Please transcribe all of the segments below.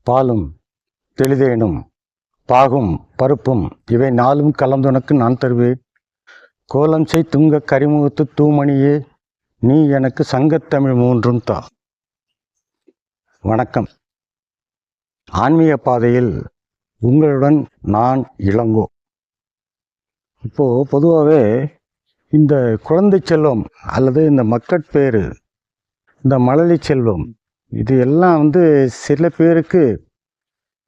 பாலும் தெளிதேனும் பாகும் பருப்பும் இவை நாளும் கலந்துனக்கு நான் தருவேன். கோலம் செய் துங்க கரிமுகத்து தூமணியே, நீ எனக்கு சங்கத்தமிழ் மூன்றும் தா. வணக்கம். ஆன்மீக பாதையில் உங்களுடன் நான் இளங்கோ. இப்போது பொதுவாகவே இந்த குழந்தை செல்வம் அல்லது இந்த மக்கட்பேறு, இந்த மழலை செல்வம், இது எல்லாம் சில பேருக்கு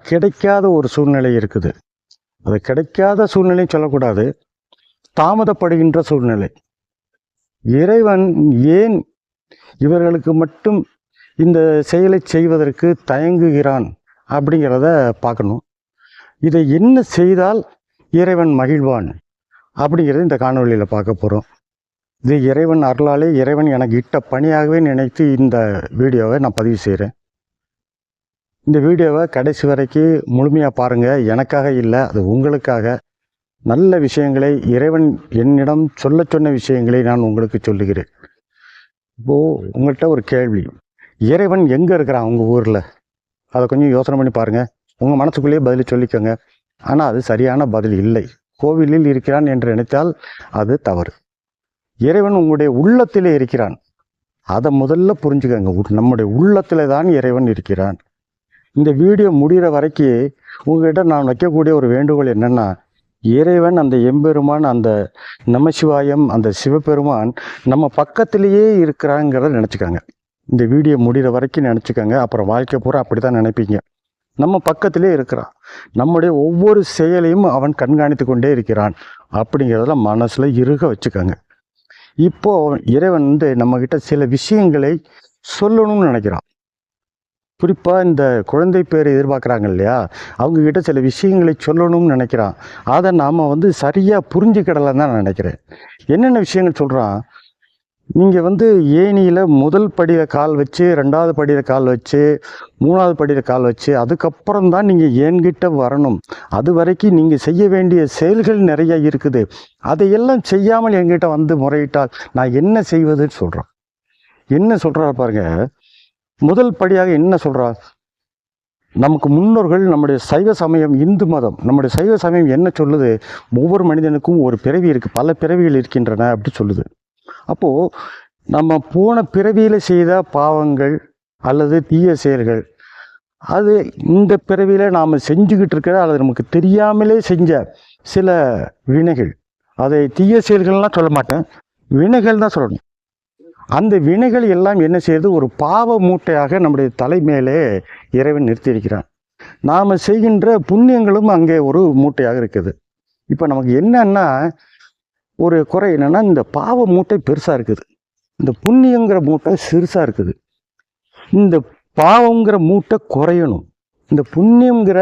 கிடைக்காத ஒரு சூழ்நிலை இருக்குது. அது கிடைக்காத சூழ்நிலையும் சொல்லக்கூடாது, தாமதப்படுகின்ற சூழ்நிலை. இறைவன் ஏன் இவர்களுக்கு மட்டும் இந்த செயலை செய்வதற்கு தயங்குகிறான் அப்படிங்கிறத பார்க்கணும். இதை என்ன செய்தால் இறைவன் மகிழ்வான் அப்படிங்கிறது இந்த காணொலியில் பார்க்க போகிறோம். இது இறைவன் அருளாலே இறைவன் எனக்கு இட்ட பணியாகவே நினைத்து இந்த வீடியோவை நான் பதிவு செய்கிறேன். இந்த வீடியோவை கடைசி வரைக்கும் முழுமையாக பாருங்கள். எனக்காக இல்லை, அது உங்களுக்காக. நல்ல விஷயங்களை இறைவன் என்னிடம் சொன்ன விஷயங்களை நான் உங்களுக்கு சொல்லுகிறேன். இப்போது உங்கள்கிட்ட ஒரு கேள்வி, இறைவன் எங்கே இருக்கிறான் உங்கள் ஊரில்? அதை கொஞ்சம் யோசனை பண்ணி பாருங்கள். உங்கள் மனசுக்குள்ளேயே பதில் சொல்லிக்கோங்க. ஆனால் அது சரியான பதில் இல்லை. கோவிலில் இருக்கிறான் என்று நினைத்தால் அது தவறு. இறைவன் உங்களுடைய உள்ளத்திலே இருக்கிறான். அதை முதல்ல புரிஞ்சுக்கோங்க. நம்முடைய உள்ளத்திலே தான் இறைவன் இருக்கிறான். இந்த வீடியோ முடிகிற வரைக்கும் உங்கள்கிட்ட நான் வைக்கக்கூடிய ஒரு வேண்டுகோள் என்னென்னா, இறைவன் அந்த எம்பெருமான், அந்த நமசிவாயம், அந்த சிவபெருமான் நம்ம பக்கத்திலேயே இருக்கிறாங்கிறத நினச்சிக்கோங்க. இந்த வீடியோ முடிகிற வரைக்கும் நினச்சிக்கோங்க. அப்புறம் வாழ்க்கை பூரா அப்படி தான் நினைப்பீங்க. நம்ம பக்கத்திலே இருக்கிறான். நம்முடைய ஒவ்வொரு செயலையும் அவன் கண்காணித்து கொண்டே இருக்கிறான் அப்படிங்கிறத மனசில் இறுக வச்சுக்கோங்க. இப்போது இறைவன் நம்மக்கிட்ட சில விஷயங்களை சொல்லணும்னு நினைக்கிறான். குறிப்பாக இந்த குழந்தை பேரை எதிர்பார்க்குறாங்க இல்லையா, அவங்கக்கிட்ட சில விஷயங்களை சொல்லணும்னு நினைக்கிறான். அதை நாம் சரியாக புரிஞ்சுக்கிடலன்னு தான் நான் நினைக்கிறேன். என்னென்ன விஷயங்கள் சொல்கிறான்? நீங்கள் ஏணியில் முதல் படியில் கால் வச்சு, ரெண்டாவது படியில் கால் வச்சு, மூணாவது படியில் கால் வச்சு, அதுக்கப்புறம் தான் நீங்கள் என்கிட்ட வரணும். அது வரைக்கும் நீங்கள் செய்ய வேண்டிய செயல்கள் நிறைய இருக்குது. அதையெல்லாம் செய்யாமல் என்கிட்ட முறையிட்டால் நான் என்ன செய்வதுன்னு சொல்கிறான். என்ன சொல்கிறா பாருங்க. முதல் படியாக என்ன சொல்கிறா? நமக்கு முன்னோர்கள், நம்முடைய சைவ சமயம், இந்து மதம், நம்முடைய சைவ சமயம் என்ன சொல்லுது? ஒவ்வொரு மனிதனுக்கும் ஒரு பிறவி இருக்குது, பல பிறவிகள் இருக்கின்றன அப்படி சொல்லுது. அப்போது நம்ம போன பிறவியில் செய்த பாவங்கள் அல்லது தீய செயல்கள், அது இந்த பிறவியில் நாம் செஞ்சுக்கிட்டு இருக்கிற அல்லது நமக்கு தெரியாமலே செஞ்ச சில வினைகள், அதை தீய செயல்கள்லாம் சொல்ல மாட்டேன், வினைகள் தான் சொல்லணும். அந்த வினைகள் எல்லாம் என்ன செய்யுது? ஒரு பாவ மூட்டையாக நம்முடைய தலைமையிலே இறைவன் நிறுத்தியிருக்கிறான். நாம் செய்கின்ற புண்ணியங்களும் அங்கே ஒரு மூட்டையாக இருக்குது. இப்போ நமக்கு என்னன்னா ஒரு குறை என்னென்னா, இந்த பாவ மூட்டை பெருசாக இருக்குது, இந்த புண்ணியங்கிற மூட்டை சிறுசாக இருக்குது. இந்த பாவங்கிற மூட்டை குறையணும், இந்த புண்ணியங்கிற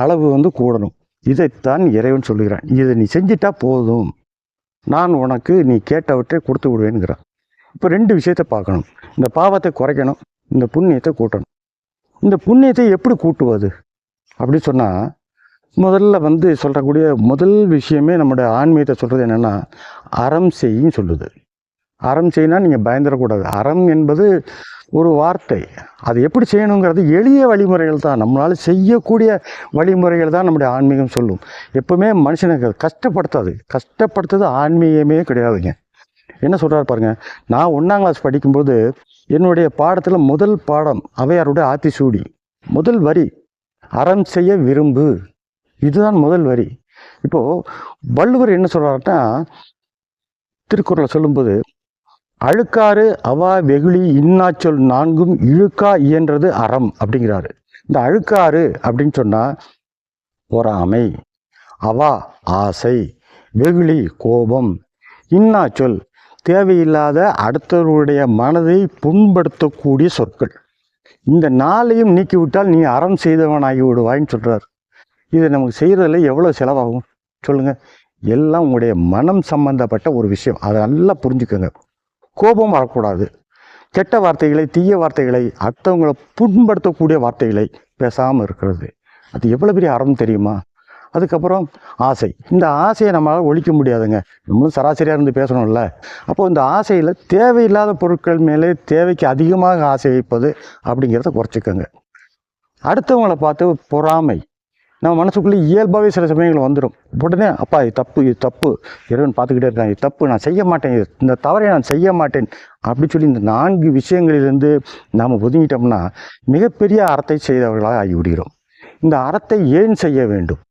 அளவு கூடணும். இதைத்தான் இறைவன் சொல்லுகிறான். இதை நீ செஞ்சிட்டா போதும், நான் உனக்கு நீ கேட்டவற்றை கொடுத்து விடுவேனுங்கிறான். இப்போ ரெண்டு விஷயத்தை பார்க்கணும். இந்த பாவத்தை குறைக்கணும், இந்த புண்ணியத்தை கூட்டணும். இந்த புண்ணியத்தை எப்படி கூட்டுவது அப்படி சொன்னால், முதல்ல சொல்கிறக்கூடிய முதல் விஷயமே நம்முடைய ஆன்மீகத்தை சொல்கிறது என்னென்னா, அறம் செய்யும் சொல்லுது. அறம் செய்யினா நீங்கள் பயந்துடக்கூடாது. அறம் என்பது ஒரு வார்த்தை. அது எப்படி செய்யணுங்கிறது எளிய வழிமுறைகள் தான், நம்மளால் செய்யக்கூடிய வழிமுறைகள் தான் நம்முடைய ஆன்மீகம் சொல்லும். எப்பவுமே மனுஷனுக்கு கஷ்டப்படுத்துறது ஆன்மீகமே கிடையாதுங்க. என்ன சொல்கிறாரு பாருங்கள். நான் 1ஆம் கிளாஸ் படிக்கும்போது என்னுடைய பாடத்தில் முதல் பாடம் ஔவையாருடைய ஆத்திசூடி. முதல் வரி அறம் செய்ய விரும்பு, இதுதான் முதல் வரி. இப்போது வள்ளுவர் என்ன சொல்கிறாருன்னா, திருக்குறளை சொல்லும்போது, அழுக்காறு அவா வெகுளி இன்னாச்சொல் நான்கும் இழுக்கா இயன்றது அறம் அப்படிங்கிறாரு. இந்த அழுக்காறு அப்படின்னு சொன்னால் பொறாமை, அவா ஆசை, வெகுளி கோபம், இன்னாச்சொல் தேவையில்லாத அடுத்தவருடைய மனதை புண்படுத்தக்கூடிய சொற்கள். இந்த நாளையும் நீக்கிவிட்டால் நீ அறம் செய்தவனாகி விடுவாயின்னு சொல்கிறார். இதை நமக்கு செய்கிறதுல எவ்வளோ செலவாகும் சொல்லுங்கள்? எல்லாம் உங்களுடைய மனம் சம்பந்தப்பட்ட ஒரு விஷயம். அதை நல்லா புரிஞ்சுக்கோங்க. கோபம் வரக்கூடாது. கெட்ட வார்த்தைகளை, தீய வார்த்தைகளை, அடுத்தவங்களை புண்படுத்தக்கூடிய வார்த்தைகளை பேசாமல் இருக்கிறது, அது எவ்வளோ பெரிய அறம் தெரியுமா? அதுக்கப்புறம் ஆசை. இந்த ஆசையை நம்மளால் ஒழிக்க முடியாதுங்க. நம்மளும் சராசரியாக இருந்து பேசணும்ல. அப்போது இந்த ஆசையில் தேவையில்லாத பொருட்கள் மேலே தேவைக்கு அதிகமாக ஆசை வைப்பது அப்படிங்கிறத குறைச்சிக்கோங்க. அடுத்தவங்களை பார்த்து பொறாமை நம்ம மனசுக்குள்ளே இயல்பாகவே சில சமயங்கள் வந்துடும். உடனே அப்பா இது தப்பு, இது தப்பு, இறைவன் பார்த்துக்கிட்டே இருக்கான், இது தப்பு, நான் செய்ய மாட்டேன், இந்த தவறை நான் செய்ய மாட்டேன் அப்படின்னு சொல்லி இந்த 4 விஷயங்களிலிருந்து நாம் ஒதுங்கிட்டோம்னா மிகப்பெரிய அறத்தை செய்தவர்களாக ஆகிவிடுகிறோம். இந்த அறத்தை ஏன் செய்ய வேண்டும்?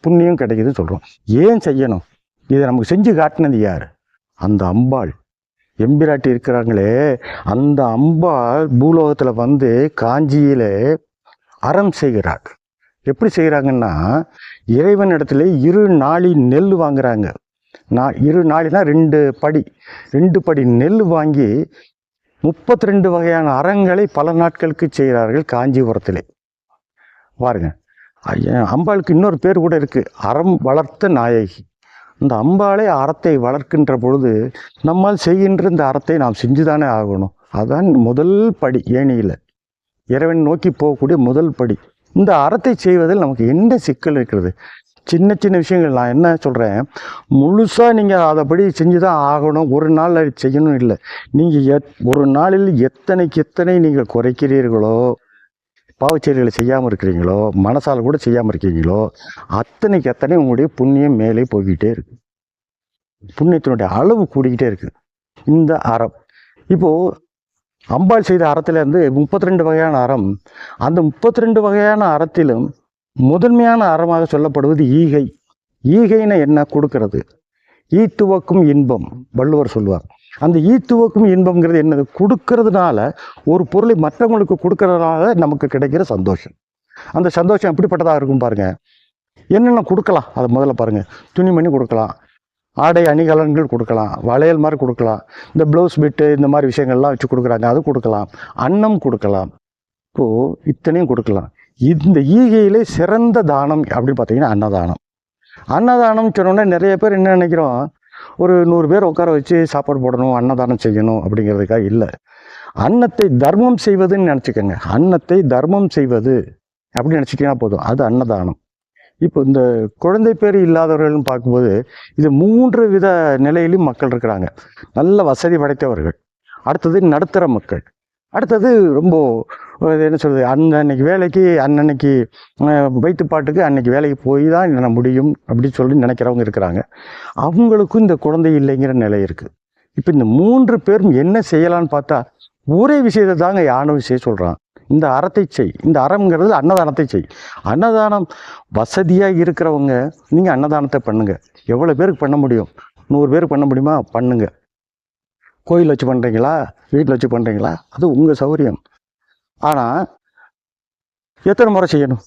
புண்ணியம் கிடைக்குதுன்னு சொல்கிறோம். ஏன் செய்யணும்? இதை நமக்கு செஞ்சு காட்டினது யார்? அந்த அம்பாள் எம்பிராட்டி இருக்கிறாங்களே, அந்த அம்பாள் பூலோகத்தில் வந்து காஞ்சியில் அறம் செய்கிறார். எப்படி செய்கிறாங்கன்னா, இறைவன் இடத்துல 2 நாளி நெல் வாங்குறாங்க. 2 நாளினா 2 படி நெல் வாங்கி 32 வகையான அறங்களை பல நாட்களுக்கு செய்கிறார்கள் காஞ்சிபுரத்திலே. பாருங்க, அம்பாளுக்கு இன்னொரு பேர் கூட இருக்கு, அறம் வளர்த்த நாயகி. இந்த அம்பாளே அறத்தை வளர்க்கின்ற பொழுது நம்மால் செய்கின்ற இந்த அறத்தை நாம் செஞ்சுதானே ஆகணும். அதுதான் முதல் படி, ஏணியில் இறைவன் நோக்கி போகக்கூடிய முதல் படி. இந்த அறத்தை செய்வதில் நமக்கு என்ன சிக்கல் இருக்கிறது? சின்ன சின்ன விஷயங்கள். நான் என்ன சொல்கிறேன், முழுசாக நீங்கள் அதைப்படி செஞ்சு தான் ஆகணும், ஒரு நாள் செய்யணும் இல்லை. நீங்கள் ஒரு நாளில் எத்தனை நீங்கள் குறைக்கிறீர்களோ, பாவச்செயல்களை செய்யாமல் இருக்கிறீங்களோ, மனசால் கூட செய்யாமல் இருக்கீங்களோ, அத்தனை உங்களுடைய புண்ணியம் மேலே போய்கிட்டே இருக்கு. புண்ணியத்தினுடைய அளவு கூடிக்கிட்டே இருக்கு. இந்த அறம் இப்போது அம்பாள் செய்த அறத்திலேருந்து 32 வகையான அறம். அந்த 32 வகையான அறத்திலும் முதன்மையான அறமாக சொல்லப்படுவது ஈகை. ஈகைன்னு என்ன? கொடுக்கறது. ஈத்துவக்கும் இன்பம் வள்ளுவர் சொல்வார். அந்த ஈத்துவக்கும் இன்பம்ங்கிறது என்னது? கொடுக்கறதுனால, ஒரு பொருளை மற்றவங்களுக்கு கொடுக்கறதுனால நமக்கு கிடைக்கிற சந்தோஷம். அந்த சந்தோஷம் எப்படிப்பட்டதாக இருக்கும் பாருங்க. என்னென்ன கொடுக்கலாம் அதை முதல்ல பாருங்க. துணிமணி கொடுக்கலாம், ஆடை அணிகலன்கள் கொடுக்கலாம், வளையல் மாதிரி கொடுக்கலாம், இந்த ப்ளவுஸ் பிட்டு இந்த மாதிரி விஷயங்கள்லாம் வச்சு கொடுக்குறாங்க, அது கொடுக்கலாம், அன்னம் கொடுக்கலாம். இப்போது இத்தனையும் கொடுக்கலாம். இந்த ஈகையிலே சிறந்த தானம் அப்படின்னு பார்த்தீங்கன்னா அன்னதானம். அன்னதானம் சொன்னோன்னே நிறைய பேர் என்ன நினைக்கிறோம், ஒரு 100 பேர் உட்கார வச்சு சாப்பாடு போடணும், அன்னதானம் செய்யணும் அப்படிங்கிறதுக்காக இல்லை. அன்னத்தை தர்மம் செய்வதுன்னு நினச்சிக்கோங்க. அன்னத்தை தர்மம் செய்வது அப்படின்னு நினச்சிக்கினா போதும், அது அன்னதானம். இப்போ இந்த குழந்தை பேர் இல்லாதவர்கள்னு பார்க்கும்போது இது 3 வித நிலையிலும் மக்கள் இருக்கிறாங்க. நல்ல வசதி படைத்தவர்கள், அடுத்தது நடுத்தர மக்கள், அடுத்தது ரொம்ப என்ன சொல்கிறது, அன்னைக்கு வேலைக்கு அன்னன்னைக்கு வயிற்றுப்பாட்டுக்கு அன்னைக்கு வேலைக்கு போய் தான் என்ன முடியும் அப்படின்னு சொல்லி நினைக்கிறவங்க இருக்கிறாங்க. அவங்களுக்கும் இந்த குழந்தை இல்லைங்கிற நிலை இருக்குது. இப்போ இந்த 3 பேரும் என்ன செய்யலான்னு பார்த்தா ஒரே விஷயத்தை தாங்க யானும் செய்ய சொல்கிறான். இந்த அறத்தை செய். இந்த அறம்ங்கிறது அன்னதானத்தை செய். அன்னதானம் வசதியாக இருக்கிறவங்க நீங்கள் அன்னதானத்தை பண்ணுங்கள். எவ்வளோ பேருக்கு பண்ண முடியும்? 100 பேருக்கு பண்ண முடியுமா? பண்ணுங்க. கோயில் வச்சு பண்ணுறீங்களா, வீட்டில் வச்சு பண்ணுறீங்களா, அது உங்கள் சௌகரியம். ஆனால் எத்தனை முறை செய்யணும்?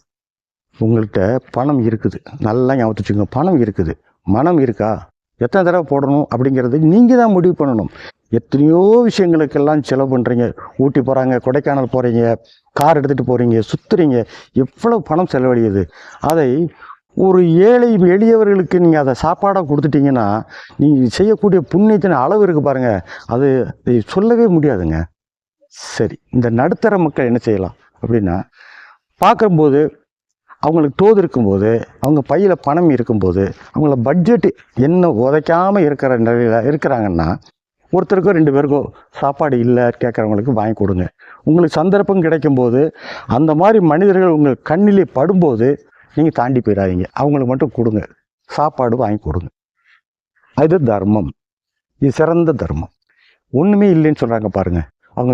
உங்கள்கிட்ட பணம் இருக்குது, நல்லா ஞாபகம் வச்சுக்கோங்க. பணம் இருக்குது, மனம் இருக்கா, எத்தனை தடவை போடணும் அப்படிங்கிறது நீங்கள் தான் முடிவு பண்ணணும். எத்தனையோ விஷயங்களுக்கெல்லாம் செலவு பண்ணுறீங்க. ஊட்டி போகிறாங்க, கொடைக்கானல் போகிறீங்க, கார் எடுத்துகிட்டு போகிறீங்க, சுற்றுறீங்க, எவ்வளோ பணம் செலவழியுது. அதை ஒரு ஏழை எளியவர்களுக்கு நீங்கள் அதை சாப்பாடாக கொடுத்துட்டீங்கன்னா நீங்கள் செய்யக்கூடிய புண்ணியத்தின் அளவு இருக்குது பாருங்கள், அது சொல்லவே முடியாதுங்க. சரி, இந்த நடுத்தர மக்கள் என்ன செய்யலாம் அப்படின்னா, பார்க்கும்போது அவங்களுக்கு தோது இருக்கும்போது, அவங்க பையில் பணம் இருக்கும்போது, அவங்கள பட்ஜெட்டு என்ன உதைக்காமல் இருக்கிற நிலையில் இருக்கிறாங்கன்னா, ஒருத்தருக்கோ 2 பேருக்கோ சாப்பாடு இல்லை கேட்குறவங்களுக்கு வாங்கி கொடுங்க. உங்களுக்கு சந்தர்ப்பம் கிடைக்கும்போது அந்த மாதிரி மனிதர்கள் உங்கள் கண்ணிலே படும்போது நீங்கள் தாண்டி போயிடாதீங்க, அவங்களுக்கு மட்டும் கொடுங்க, சாப்பாடு வாங்கி கொடுங்க. அது தர்மம். இது சிறந்த தர்மம். ஒன்றுமே இல்லைன்னு சொல்கிறாங்க பாருங்கள். அவங்க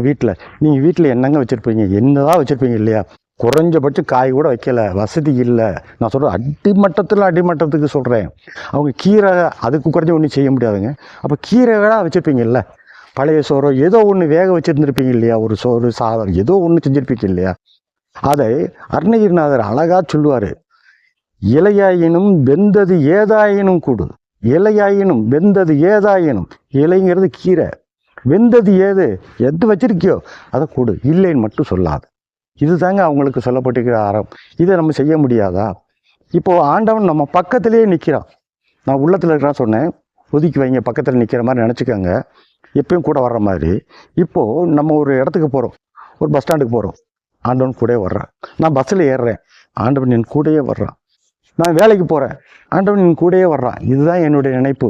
நீங்கள் வீட்டில் என்னங்க வச்சுருப்பீங்க? என்னதான் வச்சுருப்பீங்க இல்லையா? குறைஞ்சபட்சம் காய் கூட வைக்கல, வசதி இல்லை. நான் சொல்கிறேன் அடிமட்டத்துக்கு சொல்கிறேன். அவங்க கீரை, அதுக்கு குறைஞ்ச ஒன்றும் செய்ய முடியாதுங்க. அப்போ கீரைகளாக வச்சுருப்பீங்கல்ல, பழைய சோறோ ஏதோ ஒன்று வேக வச்சுருந்துருப்பீங்க இல்லையா, ஒரு சோறு சாதம் ஏதோ ஒன்று செஞ்சுருப்பீங்க இல்லையா. அதை அருணகிரிநாதர் அழகாக சொல்லுவார், இலையாயினும் வெந்தது ஏதாயினும் கூடு. இலையாயினும் வெந்தது ஏதாயினும். இலைங்கிறது கீரை, வெந்தது எது வச்சிருக்கியோ அதை கொடு, இல்லைன்னு மட்டும் சொல்லாது. இதுதாங்க அவங்களுக்கு சொல்லப்பட்டிருக்கிற அறம். இதை நம்ம செய்ய முடியாதா? இப்போது ஆண்டவன் நம்ம பக்கத்திலேயே நிற்கிறான். நான் உள்ளத்தில் இருக்கிறான் சொன்னேன், ஒதுக்கி வைங்க, பக்கத்தில் நிற்கிற மாதிரி நினச்சிக்கோங்க, எப்பயும் கூட வர்ற மாதிரி. இப்போது நம்ம ஒரு இடத்துக்கு போகிறோம், ஒரு பஸ் ஸ்டாண்டுக்கு போகிறோம், ஆண்டவன் கூடயே வர்றான். நான் பஸ்ஸில் ஏறுறேன், ஆண்டவன் என் கூடயே வர்றான். நான் வேலைக்கு போகிறேன், ஆண்டவன் என் கூடயே வர்றான். இதுதான் என்னுடைய நினைப்பு.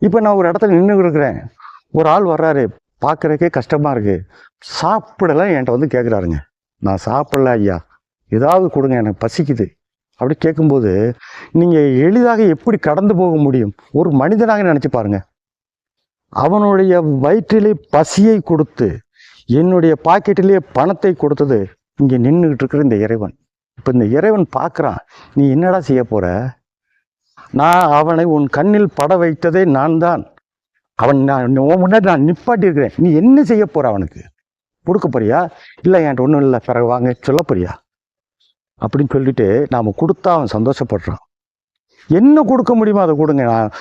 இப்போ நான் ஒரு இடத்துல நின்று இருக்கிறேன், ஒரு ஆள் வர்றாரு, பார்க்குறக்கே கஷ்டமாக இருக்குது, சாப்பிடலாம் என்கிட்ட வந்து கேட்குறாருங்க. நான் சாப்பிடல ஐயா, ஏதாவது கொடுங்க, எனக்கு பசிக்குது அப்படி கேட்கும்போது நீங்கள் எளிதாக எப்படி கடந்து போக முடியும்? ஒரு மனிதனாக நினச்சி பாருங்க. அவனுடைய வயிற்றிலே பசியை கொடுத்து என்னுடைய பாக்கெட்டிலே பணத்தை கொடுத்தது இங்கே நின்றுக்கிட்டு இருக்கிற இந்த இறைவன். இப்போ இந்த இறைவன் பார்க்குறான், நீ என்னடா செய்ய போற? நான் அவனை உன் கண்ணில் பட வைத்ததே நான் தான். அவன் முன்னாடி நான் நிப்பாட்டி நீ என்ன செய்ய போற? அவனுக்கு கொடுக்க போறியா? இல்லை என்கிட்ட ஒன்றும் இல்லை, பிறகு வாங்க சொல்ல போறியா அப்படின்னு சொல்லிட்டு நாம் கொடுத்தா அவன் சந்தோஷப்படுறான். என்ன கொடுக்க முடியுமோ அதை கொடுங்க. நான்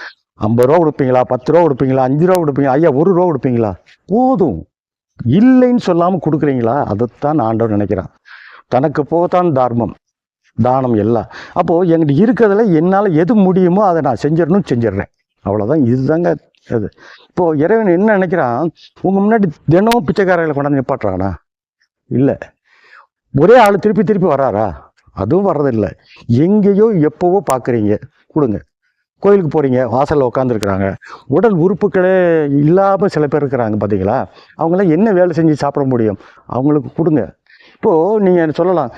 50 ரூபா கொடுப்பீங்களா, 10 ரூபா கொடுப்பீங்களா, 5 ரூபா கொடுப்பீங்களா, ஐயா 1 ரூபா கொடுப்பீங்களா, போதும். இல்லைன்னு சொல்லாமல் கொடுக்குறீங்களா? அதைத்தான் ஆண்டவர் நினைக்கிறான். தனக்கு போகத்தான் தர்மம் தானம் எல்லாம். அப்போது என்கிட்ட இருக்கிறதுல என்னால் எது முடியுமோ அதை நான் செஞ்சிடுறேன். அவ்வளோதான். இதுதாங்க அது. இப்போது இறைவன் என்ன நினைக்கிறான்? உங்கள் முன்னாடி தினமும் பிச்சைக்காரர்களை கொண்டாந்து நிப்பாட்டுறானா? இல்லை. ஒரே ஆள் திருப்பி திருப்பி வராரா? அதுவும் வர்றதில்லை. எங்கேயோ எப்போவோ பார்க்குறீங்க, கொடுங்க. கோயிலுக்கு போகிறீங்க, வாசலில் உட்காந்துருக்குறாங்க, உடல் உறுப்புகளே இல்லாமல் சில பேர் இருக்கிறாங்க பார்த்தீங்களா? அவங்களாம் என்ன வேலை செஞ்சு சாப்பிட முடியும்? அவங்களுக்கு கொடுங்க. இப்போது நீங்கள் சொல்லலாம்,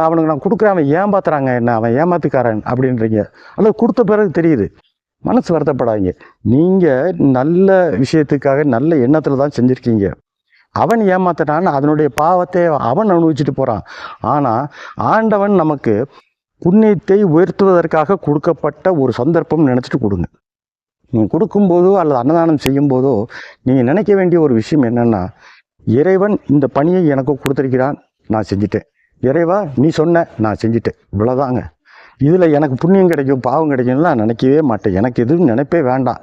அவனுக்கு நான் கொடுக்குறேன், அவன் ஏமாத்துறாங்க, என்ன அவன் ஏமாத்துக்காரன் அப்படின்றீங்க. அல்லது கொடுத்த பிறகு தெரியுது, மனசு வருத்தப்படாதீங்க. நீங்கள் நல்ல விஷயத்துக்காக நல்ல எண்ணத்தில் தான் செஞ்சுருக்கீங்க. அவன் ஏமாத்தினான்னு அதனுடைய பாவத்தை அவன் அனுபவிச்சுட்டு போகிறான். ஆனால் ஆண்டவன் நமக்கு புண்ணியத்தை உயர்த்துவதற்காக கொடுக்கப்பட்ட ஒரு சந்தர்ப்பம் நினச்சிட்டு கொடுங்க. நீங்கள் கொடுக்கும்போதோ அல்லது அன்னதானம் செய்யும்போதோ நீங்கள் நினைக்க வேண்டிய ஒரு விஷயம் என்னென்னா, இறைவன் இந்த பணியை எனக்கு கொடுத்துருக்கிறான், நான் செஞ்சுட்டேன். இறைவா நீ சொன்ன, நான் செஞ்சுட்டேன், இவ்வளோதாங்க. இதில் எனக்கு புண்ணியம் கிடைக்கும் பாவம் கிடைக்கும்லாம் நான் நினைக்கவே மாட்டேன். எனக்கு எதுவும் நினைப்பே வேண்டாம்,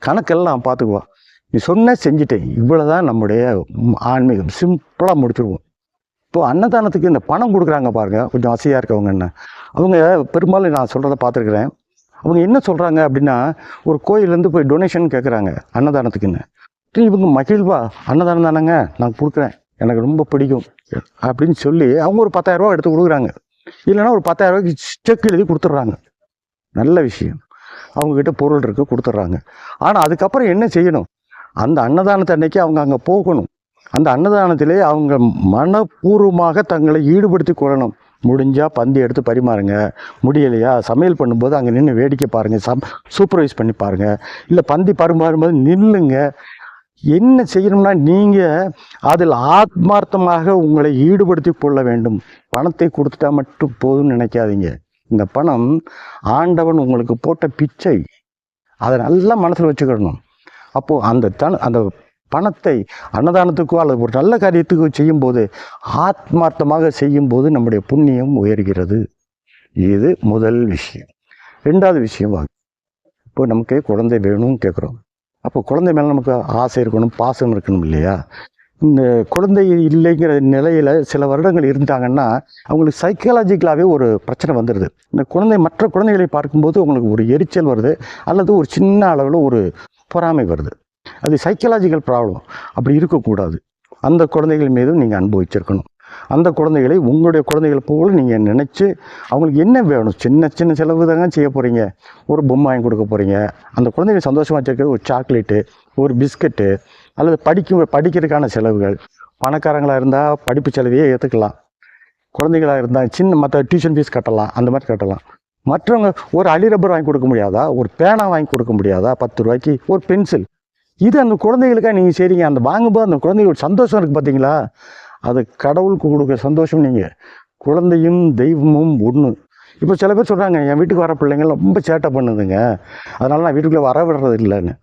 கணக்கெல்லாம் பார்த்துக்குவோம். நீ சொன்ன செஞ்சுட்டேன், இவ்வளோதான் நம்முடைய ஆன்மீகம். சிம்பிளாக முடிச்சுருவோம். இப்போது அன்னதானத்துக்கு இந்த பணம் கொடுக்குறாங்க பாருங்கள், கொஞ்சம் வசதியாக இருக்கவங்க. என்ன அவங்க பெரும்பாலும் நான் சொல்கிறத பார்த்துருக்குறேன். அவங்க என்ன சொல்கிறாங்க அப்படின்னா, ஒரு கோயிலேருந்து போய் டொனேஷன் கேட்குறாங்க அன்னதானத்துக்குன்னு. இவங்க மகிழ்வா, அன்னதானம் தானேங்க நான் கொடுக்குறேன், எனக்கு ரொம்ப பிடிக்கும் அப்படின்னு சொல்லி அவங்க ஒரு 10,000 ரூபா எடுத்து கொடுக்குறாங்க. இல்லைன்னா ஒரு 10,000 ரூபாய்க்கு செக் எழுதி கொடுத்துட்றாங்க. நல்ல விஷயம். அவங்கக்கிட்ட பொருள் இருக்குது, கொடுத்துட்றாங்க. ஆனால் அதுக்கப்புறம் என்ன செய்யணும்? அந்த அன்னதானத்தை அன்னைக்கு அவங்க அங்கே போகணும். அந்த அன்னதானத்திலே அவங்க மனப்பூர்வமாக தங்களை ஈடுபடுத்தி கொள்ளணும். முடிஞ்சால் பந்தி எடுத்து பரிமாறுங்க, முடியலையா சமையல் பண்ணும்போது அங்கே நின்று வேடிக்கை பாருங்கள், சூப்பர்வைஸ் பண்ணி பாருங்கள். இல்லை பந்தி பரிமாறும்போது நில்லுங்க. என்ன செய்யணும்னா நீங்கள் அதில் ஆத்மார்த்தமாக உங்களை ஈடுபடுத்தி கொள்ள வேண்டும். பணத்தை கொடுத்துட்டா மட்டும் போதும்னு நினைக்காதீங்க. இந்த பணம் ஆண்டவன் உங்களுக்கு போட்ட பிச்சை, அதை நல்லா மனசில் வச்சுக்கிடணும். அப்போது அந்த பணத்தை அன்னதானத்துக்கோ அல்லது ஒரு நல்ல காரியத்துக்கோ செய்யும்போது, ஆத்மார்த்தமாக செய்யும்போது நம்முடைய புண்ணியம் உயர்கிறது. இது முதல் விஷயம். 2வது விஷயம், இப்போ நமக்கு குழந்தை வேணும்னு கேட்குறோம். அப்போ குழந்தை மேலே நமக்கு ஆசை இருக்கணும், பாசம் இருக்கணும் இல்லையா? இந்த குழந்தை இல்லைங்கிற நிலையில் சில வருடங்கள் இருந்தாங்கன்னா அவங்களுக்கு சைக்காலஜிக்கலாகவே ஒரு பிரச்சனை வந்துடுது. இந்த குழந்தை மற்ற குழந்தைகளை பார்க்கும்போது உங்களுக்கு ஒரு எரிச்சல் வருது, அல்லது ஒரு சின்ன அளவில் ஒரு பொறாமை வருது. அது சைக்காலஜிக்கல் ப்ராப்ளம். அப்படி இருக்கக்கூடாது. அந்த குழந்தைகள் மீதும் நீங்கள் அனுபவிச்சிருக்கணும். அந்த குழந்தைகளை உங்களுடைய குழந்தைகள் போல நீங்கள் நினச்சி அவங்களுக்கு என்ன வேணும், சின்ன சின்ன செலவு தாங்க செய்ய போகிறீங்க. ஒரு பொம்மை வாங்கி கொடுக்க போகிறீங்க. அந்த குழந்தைகள் சந்தோஷமாக வச்சுருக்கிறது ஒரு சாக்லேட்டு, ஒரு பிஸ்கட்டு, அல்லது படிக்கிறதுக்கான செலவுகள். பணக்காரங்களாக இருந்தால் படிப்பு செலவையே ஏற்றுக்கலாம். குழந்தைகளாக இருந்தால் மற்ற டியூஷன் ஃபீஸ் கட்டலாம், அந்த மாதிரி கட்டலாம். மற்றவங்க ஒரு அலி ரப்பர் வாங்கி கொடுக்க முடியாதா? ஒரு பேனா வாங்கி கொடுக்க முடியாதா? 10 ரூபாய்க்கு ஒரு பென்சில். இது அந்த குழந்தைகளுக்காக நீங்கள் செய்கிறீங்க. அந்த வாங்கும்போது அந்த குழந்தைகளோட சந்தோஷம் இருக்குது பார்த்தீங்களா? அது கடவுளுக்கு கொடுக்குற சந்தோஷம். நீங்கள் குழந்தையும் தெய்வமும் ஒன்று. இப்போ சில பேர் சொல்கிறாங்க, என் வீட்டுக்கு வர பிள்ளைங்க ரொம்ப சேட்டை பண்ணுதுங்க, அதனால நான் வீட்டுக்குள்ளே வர விடுறது இல்லைன்னு.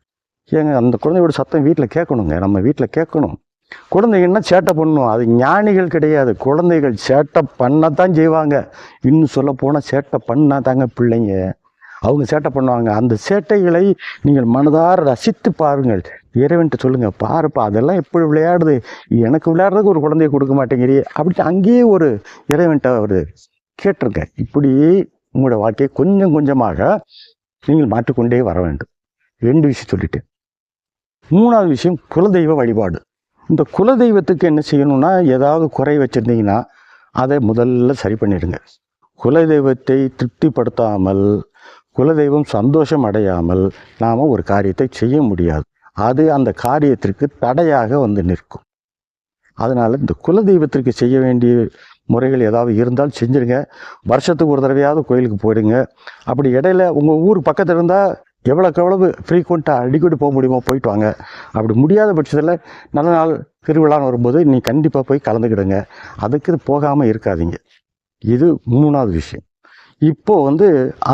ஏங்க, அந்த குழந்தையோட சத்தம் வீட்டில் கேட்கணுங்க, நம்ம வீட்டில் கேட்கணும். குழந்தைங்கன்னா சேட்டை பண்ணணும், அது ஞானிகள் கிடையாது. குழந்தைகள் சேட்டை பண்ணத்தான் செய்வாங்க. இன்னும் சொல்ல போனால் சேட்டை பண்ணால் தாங்க பிள்ளைங்க அவங்க சேட்டை பண்ணுவாங்க. அந்த சேட்டைகளை நீங்கள் மனதார ரசித்து பாருங்கள். இறைவன்ட்டு சொல்லுங்கள், பாருப்பா அதெல்லாம் எப்படி விளையாடுது, எனக்கு விளையாடுறதுக்கு ஒரு குழந்தைய கொடுக்க மாட்டேங்கிறியே அப்படி அங்கேயே ஒரு இறைவன்ட்ட அவர் கேட்டிருக்க. இப்படி உங்களோட வாழ்க்கையை கொஞ்சம் கொஞ்சமாக நீங்கள் மாற்றிக்கொண்டே வர வேண்டும். 2 விஷயம் சொல்லிட்டு, 3வது விஷயம் குலதெய்வ வழிபாடு. இந்த குலதெய்வத்துக்கு என்ன செய்யணும்னா, ஏதாவது குறை வச்சுருந்தீங்கன்னா அதை முதல்ல சரி பண்ணிடுங்க. குலதெய்வத்தை திருப்திப்படுத்தாமல், குலதெய்வம் சந்தோஷம் அடையாமல் நாம் ஒரு காரியத்தை செய்ய முடியாது. அது அந்த காரியத்திற்கு தடையாக வந்து நிற்கும். அதனால் இந்த குலதெய்வத்திற்கு செய்ய வேண்டிய முறைகள் ஏதாவது இருந்தால் செஞ்சுருங்க. வருஷத்துக்கு ஒரு தடவையாவது கோயிலுக்கு போயிடுங்க. அப்படி இடையில உங்கள் ஊர் பக்கத்தில் இருந்தால் எவ்வளோக்கு எவ்வளவு ஃப்ரீக்வெண்ட்டாக அடிக்கடி போக முடியுமோ போயிட்டு வாங்க. அப்படி முடியாத பட்சத்தில் நல்ல நாள் திருவிழான்னு வரும்போது நீ கண்டிப்பாக போய் கலந்துக்கிடுங்க. அதுக்கு போகாமல் இருக்காதீங்க. இது 3வது விஷயம். இப்போது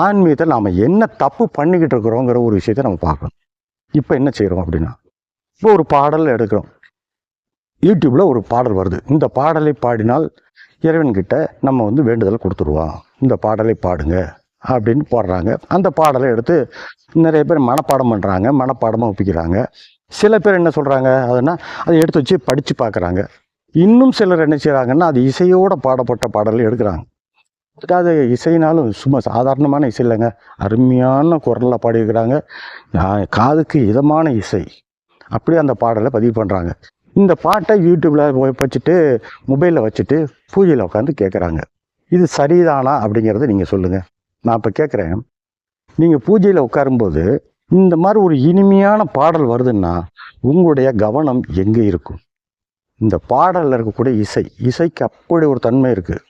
ஆன்மீகத்தை நாம் என்ன தப்பு பண்ணிக்கிட்டு இருக்கிறோங்கிற ஒரு விஷயத்தை நம்ம பார்க்கணும். இப்போ என்ன செய்கிறோம் அப்படின்னா, இப்போ ஒரு பாடல் எடுக்கிறோம். யூடியூப்பில் ஒரு பாடல் வருது. இந்த பாடலை பாடினால் இறைவன்கிட்ட நம்ம வேண்டுதலை கொடுத்துருவோம், இந்த பாடலை பாடுங்க அப்படின்னு போடுறாங்க. அந்த பாடலை எடுத்து நிறைய பேர் மனப்பாடம் பண்ணுறாங்க, மனப்பாடமாக ஒப்பிக்கிறாங்க. சில பேர் என்ன சொல்கிறாங்க, அதை எடுத்து வச்சு படித்து பார்க்குறாங்க. இன்னும் சிலர் என்ன செய்கிறாங்கன்னா, அது இசையோடு பாடப்பட்ட பாடலை எடுக்கிறாங்க. அது இசைனாலும் சும்மா சாதாரணமான இசை இல்லைங்க, அருமையான குரலில் பாடியிருக்கிறாங்க. காதுக்கு இதமான இசை. அப்படியே அந்த பாடலை பதிவு பண்ணுறாங்க. இந்த பாட்டை யூடியூப்பில் வச்சுட்டு மொபைலில் வச்சுட்டு பூஜையில் உட்காந்து கேட்குறாங்க. இது சரிதானா அப்படிங்கிறத நீங்கள் சொல்லுங்கள். நான் இப்போ கேட்குறேன், நீங்கள் பூஜையில் உட்காரும்போது இந்த மாதிரி ஒரு இனிமையான பாடல் வருதுன்னா உங்களுடைய கவனம் எங்கே இருக்கும்? இந்த பாடலில் இருக்கக்கூடிய இசைக்கு அப்படி ஒரு தன்மை இருக்குது.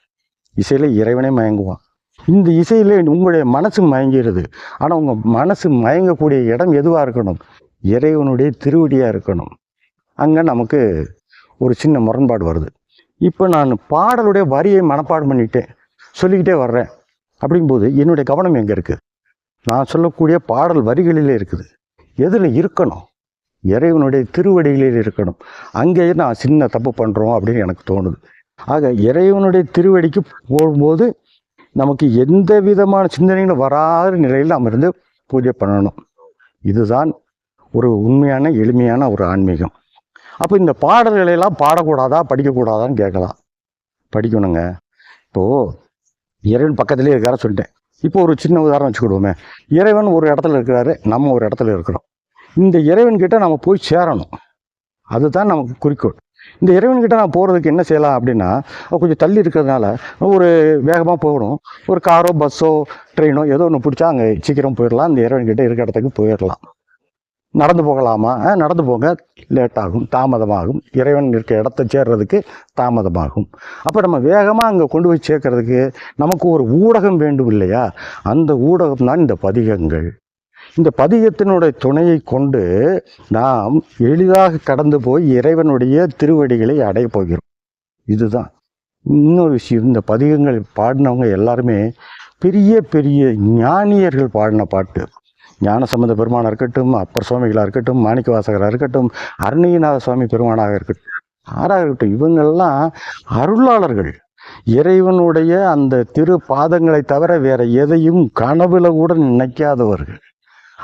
இசையில் இறைவனே மயங்குவான். இந்த இசையில் உங்களுடைய மனசு மயங்கிடுது. ஆனால் உங்கள் மனசு மயங்கக்கூடிய இடம் எதுவாக இருக்கணும்? இறைவனுடைய திருவடியாக இருக்கணும். அங்கே நமக்கு ஒரு சின்ன முரண்பாடு வருது. இப்போ நான் பாடலுடைய வரியை மனப்பாடம் பண்ணிட்டேன், சொல்லிக்கிட்டே வர்றேன். அப்படிங்கும்போது என்னுடைய கவனம் எங்கே இருக்குது? நான் சொல்லக்கூடிய பாடல் வரிகளிலே இருக்குது. எதில் இருக்கணும்? இறைவனுடைய திருவடிகளில் இருக்கணும். அங்கேயே நான் சின்ன தப்பு பண்ணுறோம் அப்படின்னு எனக்கு தோணுது. ஆக இறைவனுடைய திருவடிக்கு போகும்போது நமக்கு எந்த விதமான சிந்தனைகளும் வராத நிலையில் நாம் இருந்து பூஜை பண்ணணும். இதுதான் ஒரு உண்மையான எளிமையான ஒரு ஆன்மீகம். அப்போ இந்த பாடல்களையெல்லாம் பாடக்கூடாதா படிக்கக்கூடாதான்னு கேட்கலாம். படிக்கணுங்க. இப்போது இறைவன் பக்கத்துலேயே இருக்கார சொல்லிட்டேன். இப்போ ஒரு சின்ன உதாரணம் வச்சுக்கிடுவோமே. இறைவன் ஒரு இடத்துல இருக்கிறாரு, நம்ம ஒரு இடத்துல இருக்கிறோம். இந்த இறைவன்கிட்ட நம்ம போய் சேரணும். அதுதான் நமக்கு குறிக்கோள். இந்த இறைவன்கிட்ட நான் போகிறதுக்கு என்ன செய்யலாம் அப்படின்னா, கொஞ்சம் தள்ளி இருக்கிறதுனால ஒரு வேகமாக போகணும். ஒரு காரோ பஸ்ஸோ ட்ரெயினோ ஏதோ ஒன்று பிடிச்சா அங்கே சீக்கிரம் போயிடலாம். இந்த இறைவன்கிட்ட இருக்கிற இடத்துக்கு போயிடலாம். நடந்து போகலாமா? நடந்து போங்க, லேட் ஆகும், தாமதமாகும். இறைவன் இருக்க இடத்த சேர்றதுக்கு தாமதமாகும். அப்போ நம்ம வேகமாக அங்கே கொண்டு போய் சேர்க்கறதுக்கு நமக்கு ஒரு ஊடகம் வேண்டும் இல்லையா? அந்த ஊடகம் தான் இந்த பதிகங்கள். இந்த பதிகத்தினுடைய துணையை கொண்டு நாம் எளிதாக கடந்து போய் இறைவனுடைய திருவடிகளை அடைய போகிறோம். இதுதான் இன்னொரு விஷயம். இந்த பதிகங்கள் பாடினவங்க எல்லாருமே பெரிய பெரிய ஞானியர்கள் பாடின பாட்டு. ஞானசம்பந்த பெருமானாக இருக்கட்டும், அப்பர் சுவாமிகளாக இருக்கட்டும், மாணிக்கவாசகராக இருக்கட்டும், அருணகிரிநாத சுவாமி பெருமானாக இருக்கட்டும், யாராக இருக்கட்டும், இவங்கெல்லாம் அருளாளர்கள். இறைவனுடைய அந்த திரு பாதங்களை தவிர வேற எதையும் கனவுல கூட நினைக்காதவர்கள்.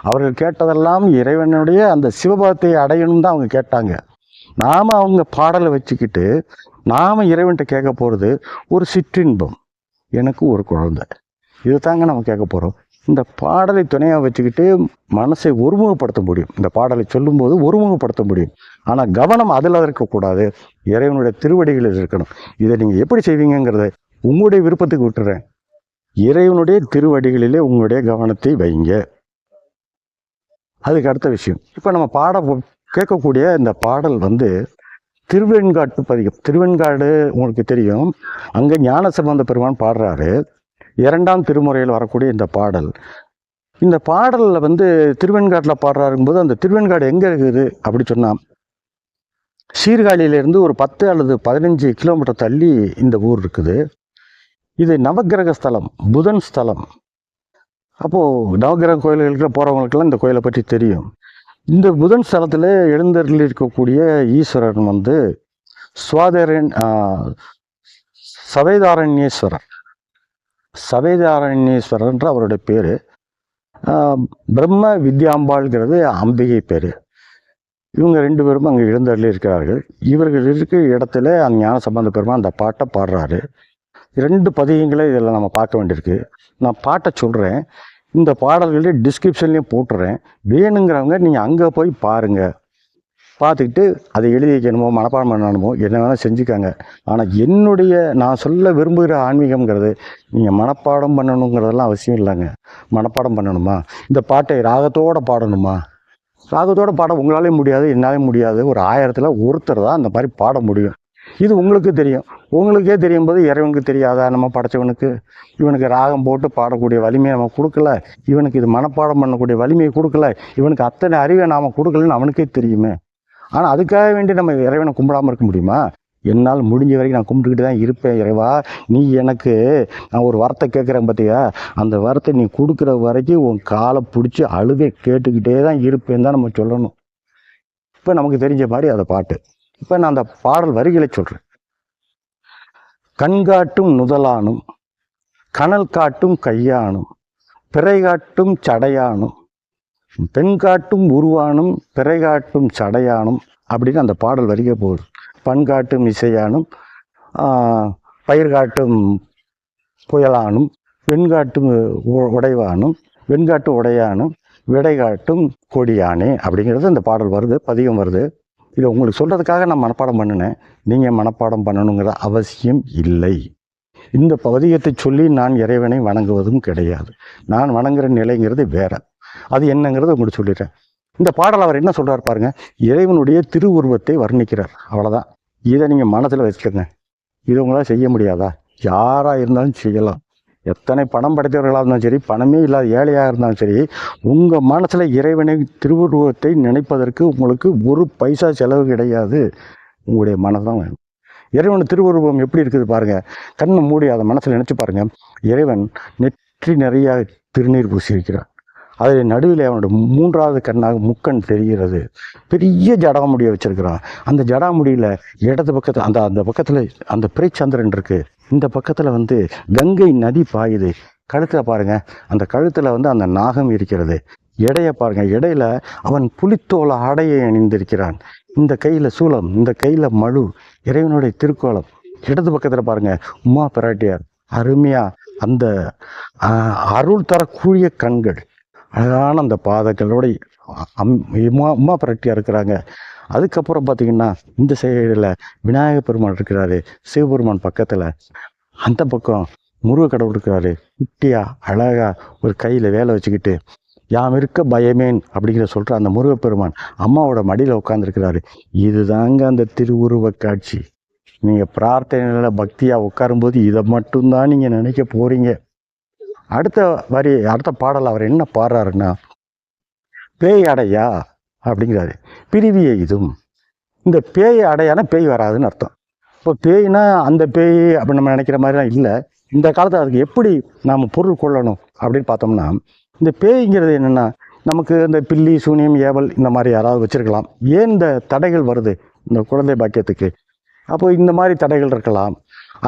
அவர்கள் கேட்டதெல்லாம் இறைவனுடைய அந்த சிவபாதத்தை அடையணும் தான் அவங்க கேட்டாங்க. நாம் அவங்க பாடலை வச்சுக்கிட்டு நாம் இறைவன்கிட்ட கேட்க போகிறது ஒரு சிற்றின்பம், எனக்கு ஒரு குழந்தை. இது தாங்க நம்ம கேட்க போகிறோம். இந்த பாடலை துணையாக வச்சுக்கிட்டு மனசை ஒருமுகப்படுத்த முடியும். இந்த பாடலை சொல்லும்போது ஒருமுகப்படுத்த முடியும். ஆனால் கவனம் அதில் இருக்கக்கூடாது, இறைவனுடைய திருவடிகளில் இருக்கணும். இதை நீங்கள் எப்படி செய்வீங்கிறத உங்களுடைய விருப்பத்துக்கு விட்டுறேன். இறைவனுடைய திருவடிகளிலே உங்களுடைய கவனத்தை வைங்க. அதுக்கு அடுத்த விஷயம், இப்போ நம்ம கேட்கக்கூடிய இந்த பாடல் திருவெண்காட்டு பதிகம். திருவெண்காடு உங்களுக்கு தெரியும், அங்கே ஞானசம்பந்த பெருமான் பாடுறாரு. 2ஆம் திருமுறையில் வரக்கூடிய இந்த பாடல். இந்த பாடலில் திருவெண்காட்டில் பாடுறாருங்கும்போது அந்த திருவெண்காடு எங்கே இருக்குது அப்படி சொன்னால், சீர்காழியிலேருந்து ஒரு 10 அல்லது 15 கிலோமீட்டர் தள்ளி இந்த ஊர் இருக்குது. இது நவக்கிரக ஸ்தலம், புதன் ஸ்தலம். அப்போது நவக்கிரக கோயில்களுக்கு போகிறவங்களுக்கெல்லாம் இந்த கோயிலை பற்றி தெரியும். இந்த புதன் ஸ்தலத்தில் எழுந்தருளி இருக்கக்கூடிய ஈஸ்வரன் சவேதாரண்யேஸ்வரர். சவேதாரண்யேஸ்வரன்ற அவருடைய பேர். பிரம்ம வித்யாம்பாள்ங்கிறது அம்பிகை பேர். இவங்க 2 பேரும் அங்கே எழுந்தருளி இருக்கிறார்கள். இவர்கள் இருக்கிற இடத்துல அந்த ஞானசம்பந்த பெருமான் அந்த பாட்டை பாடுறாரு. 2 பதிகங்களை இதில் நம்ம பார்க்க வேண்டியிருக்கு. நான் பாட்டை சொல்கிறேன், இந்த பாடல்களே டிஸ்கிரிப்ஷன்லேயும் போட்டுறேன். வேணுங்கிறவங்க நீங்கள் அங்கே போய் பாருங்கள். பார்த்துக்கிட்டு அதை எழுதி வைக்கணுமோ மனப்பாடம் பண்ணணுமோ என்ன வேணால் செஞ்சுக்காங்க. ஆனால் நான் சொல்ல விரும்புகிற ஆன்மீகம்ங்கிறது நீங்கள் மனப்பாடம் பண்ணணுங்கிறதெல்லாம் அவசியம் இல்லைங்க. மனப்பாடம் பண்ணணுமா? இந்த பாட்டை ராகத்தோடு பாடணுமா? ராகத்தோடு பாட உங்களாலே முடியாது, என்னாலே முடியாது. ஒரு 1000ல் ஒருத்தர் தான் அந்த மாதிரி பாட முடியும். இது உங்களுக்கு தெரியும். உங்களுக்கே தெரியும் போது இறைவனுக்கு தெரியாதா? நம்ம படைச்சவனுக்கு இவனுக்கு ராகம் போட்டு பாடக்கூடிய வலிமையை நம்ம கொடுக்கல, இவனுக்கு இது மனப்பாடம் பண்ணக்கூடிய வலிமையை கொடுக்கல, இவனுக்கு அத்தனை அறிவை நாம் கொடுக்கலன்னு அவனுக்கே தெரியுமே. ஆனால் அதுக்காக வேண்டி நம்ம இறைவனை கும்பிடாமல் இருக்க முடியுமா? என்னால் முடிஞ்ச வரைக்கும் நான் கும்பிட்டுக்கிட்டு தான் இருப்பேன். இறைவா, நீ எனக்கு நான் ஒரு வரத்தை கேட்குறேன் பார்த்தியா, அந்த வரத்தை நீ கொடுக்குற வரைக்கும் உன் காலை பிடிச்சி அழுகை கேட்டுக்கிட்டே தான் இருப்பேன்னு தான் நம்ம சொல்லணும். இப்போ நமக்கு தெரிஞ்ச மாதிரி அதை பாட்டு. இப்போ நான் அந்த பாடல் வரிகளை சொல்கிறேன். கண்காட்டும் நுதலானும் கனல் காட்டும் கையானும் பிறை காட்டும் சடையானும் பெண் காட்டும் உருவானும் பிறை காட்டும் சடையானும் அப்படின்னு அந்த பாடல் வரிக போகுது. பண்காட்டும் இசையானும் பயிர் காட்டும் புயலானும் வெண்காட்டும் உடைவானும் வெண்காட்டு உடையானும் விடை காட்டும் கொடியானே அப்படிங்கிறது அந்த பாடல் வருது, பதிகம் வருது. இதை உங்களுக்கு சொல்கிறதுக்காக நான் மனப்பாடம் பண்ணினேன். நீங்கள் மனப்பாடம் பண்ணணுங்கிற அவசியம் இல்லை. இந்த பதிகத்தை சொல்லி நான் இறைவனை வணங்குவதும் கிடையாது. நான் வணங்குற நிலைங்கிறது வேற. அது என்னங்கிறத உங்களுக்கு சொல்லிடுறேன். இந்த பாடல் அவர் என்ன சொல்கிறார் பாருங்க. இறைவனுடைய திருவுருவத்தை வர்ணிக்கிறார், அவ்வளோதான். இதை நீங்கள் மனசில் வச்சுக்கோங்க. இது உங்களால் செய்ய முடியாதா? யாராக இருந்தாலும் செய்யலாம். எத்தனை பணம் படைத்தவர்களாக இருந்தாலும் சரி, பணமே இல்லாத ஏழையாக இருந்தாலும் சரி, உங்கள் மனசில் இறைவனை திருவுருவத்தை நினைப்பதற்கு உங்களுக்கு ஒரு பைசா செலவு கிடையாது. உங்களுடைய மனதான் வேணும். இறைவன் திருவுருவம் எப்படி இருக்குது பாருங்கள். கண்ணை மூடி அதை மனசில் நினச்சி பாருங்கள். இறைவன் நெற்றி நிறைய திருநீர் பூசியிருக்கிறார். அதில் நடுவில் அவனோட மூன்றாவது கண்ணாக முக்கண் தெரிகிறது. பெரிய ஜடாமுடியை வச்சிருக்கிறான். அந்த ஜடாமுடியில் இடது பக்கத்தில் அந்த பக்கத்தில் அந்த பிறைச்சந்திரன் இருக்குது. இந்த பக்கத்தில் கங்கை நதி பாயுது. கழுத்தில் பாருங்கள், அந்த கழுத்தில் அந்த நாகம் இருக்கிறது. எடையை பாருங்கள், இடையில அவன் புலித்தோல ஆடையை அணிந்திருக்கிறான். இந்த கையில் சூலம், இந்த கையில் மழு, இறைவனுடைய திருக்கோலம். இடது பக்கத்தில் பாருங்கள், உமா பிராட்டியார் அருமையாக அந்த அருள் தரக்கூடிய கண்கள், அழகான அந்த பாதங்களோட உமா பிராட்டியார் இருக்கிறாங்க. அதுக்கப்புறம் பார்த்திங்கன்னா இந்த சைடில் விநாயகர் பெருமான் இருக்கிறாரு, சிவபெருமான் பக்கத்தில். அந்த பக்கம் முருக கடவுள் இருக்கிறாரு, குட்டியா அழகா ஒரு கையில் வேலை வச்சுக்கிட்டு யாம் இருக்க பயமேன் அப்படிங்கிற சொல்கிற அந்த முருகப்பெருமான் அம்மாவோட மடியில் உட்காந்துருக்கிறாரு. இதுதாங்க அந்த திருவுருவ காட்சி. நீங்கள் பிரார்த்தனையில் பக்தியாக உட்காரும்போது இதை மட்டும்தான் நீங்கள் நினைக்க போகிறீங்க. அடுத்த பாடல் அவர் என்ன பாடுறாருன்னா, பேய் அடையா அப்படிங்கிறாரு. பிரிவியை இதுவும் இந்த பேய் அடையானா பேய் வராதுன்னு அர்த்தம். இப்போ பேய்னா அந்த பேய் அப்படி நம்ம நினைக்கிற மாதிரிலாம் இல்லை. இந்த காலத்தில் அதுக்கு எப்படி நாம் பொருள் கொள்ளணும் அப்படின்னு பார்த்தோம்னா, இந்த பேய்ங்கிறது என்னென்னா, நமக்கு இந்த பில்லி சூனியம் ஏவல் இந்த மாதிரி யாராவது வச்சுருக்கலாம். ஏன் இந்த தடைகள் வருது இந்த குழந்தை பாக்கியத்துக்கு? அப்போ இந்த மாதிரி தடைகள் இருக்கலாம்,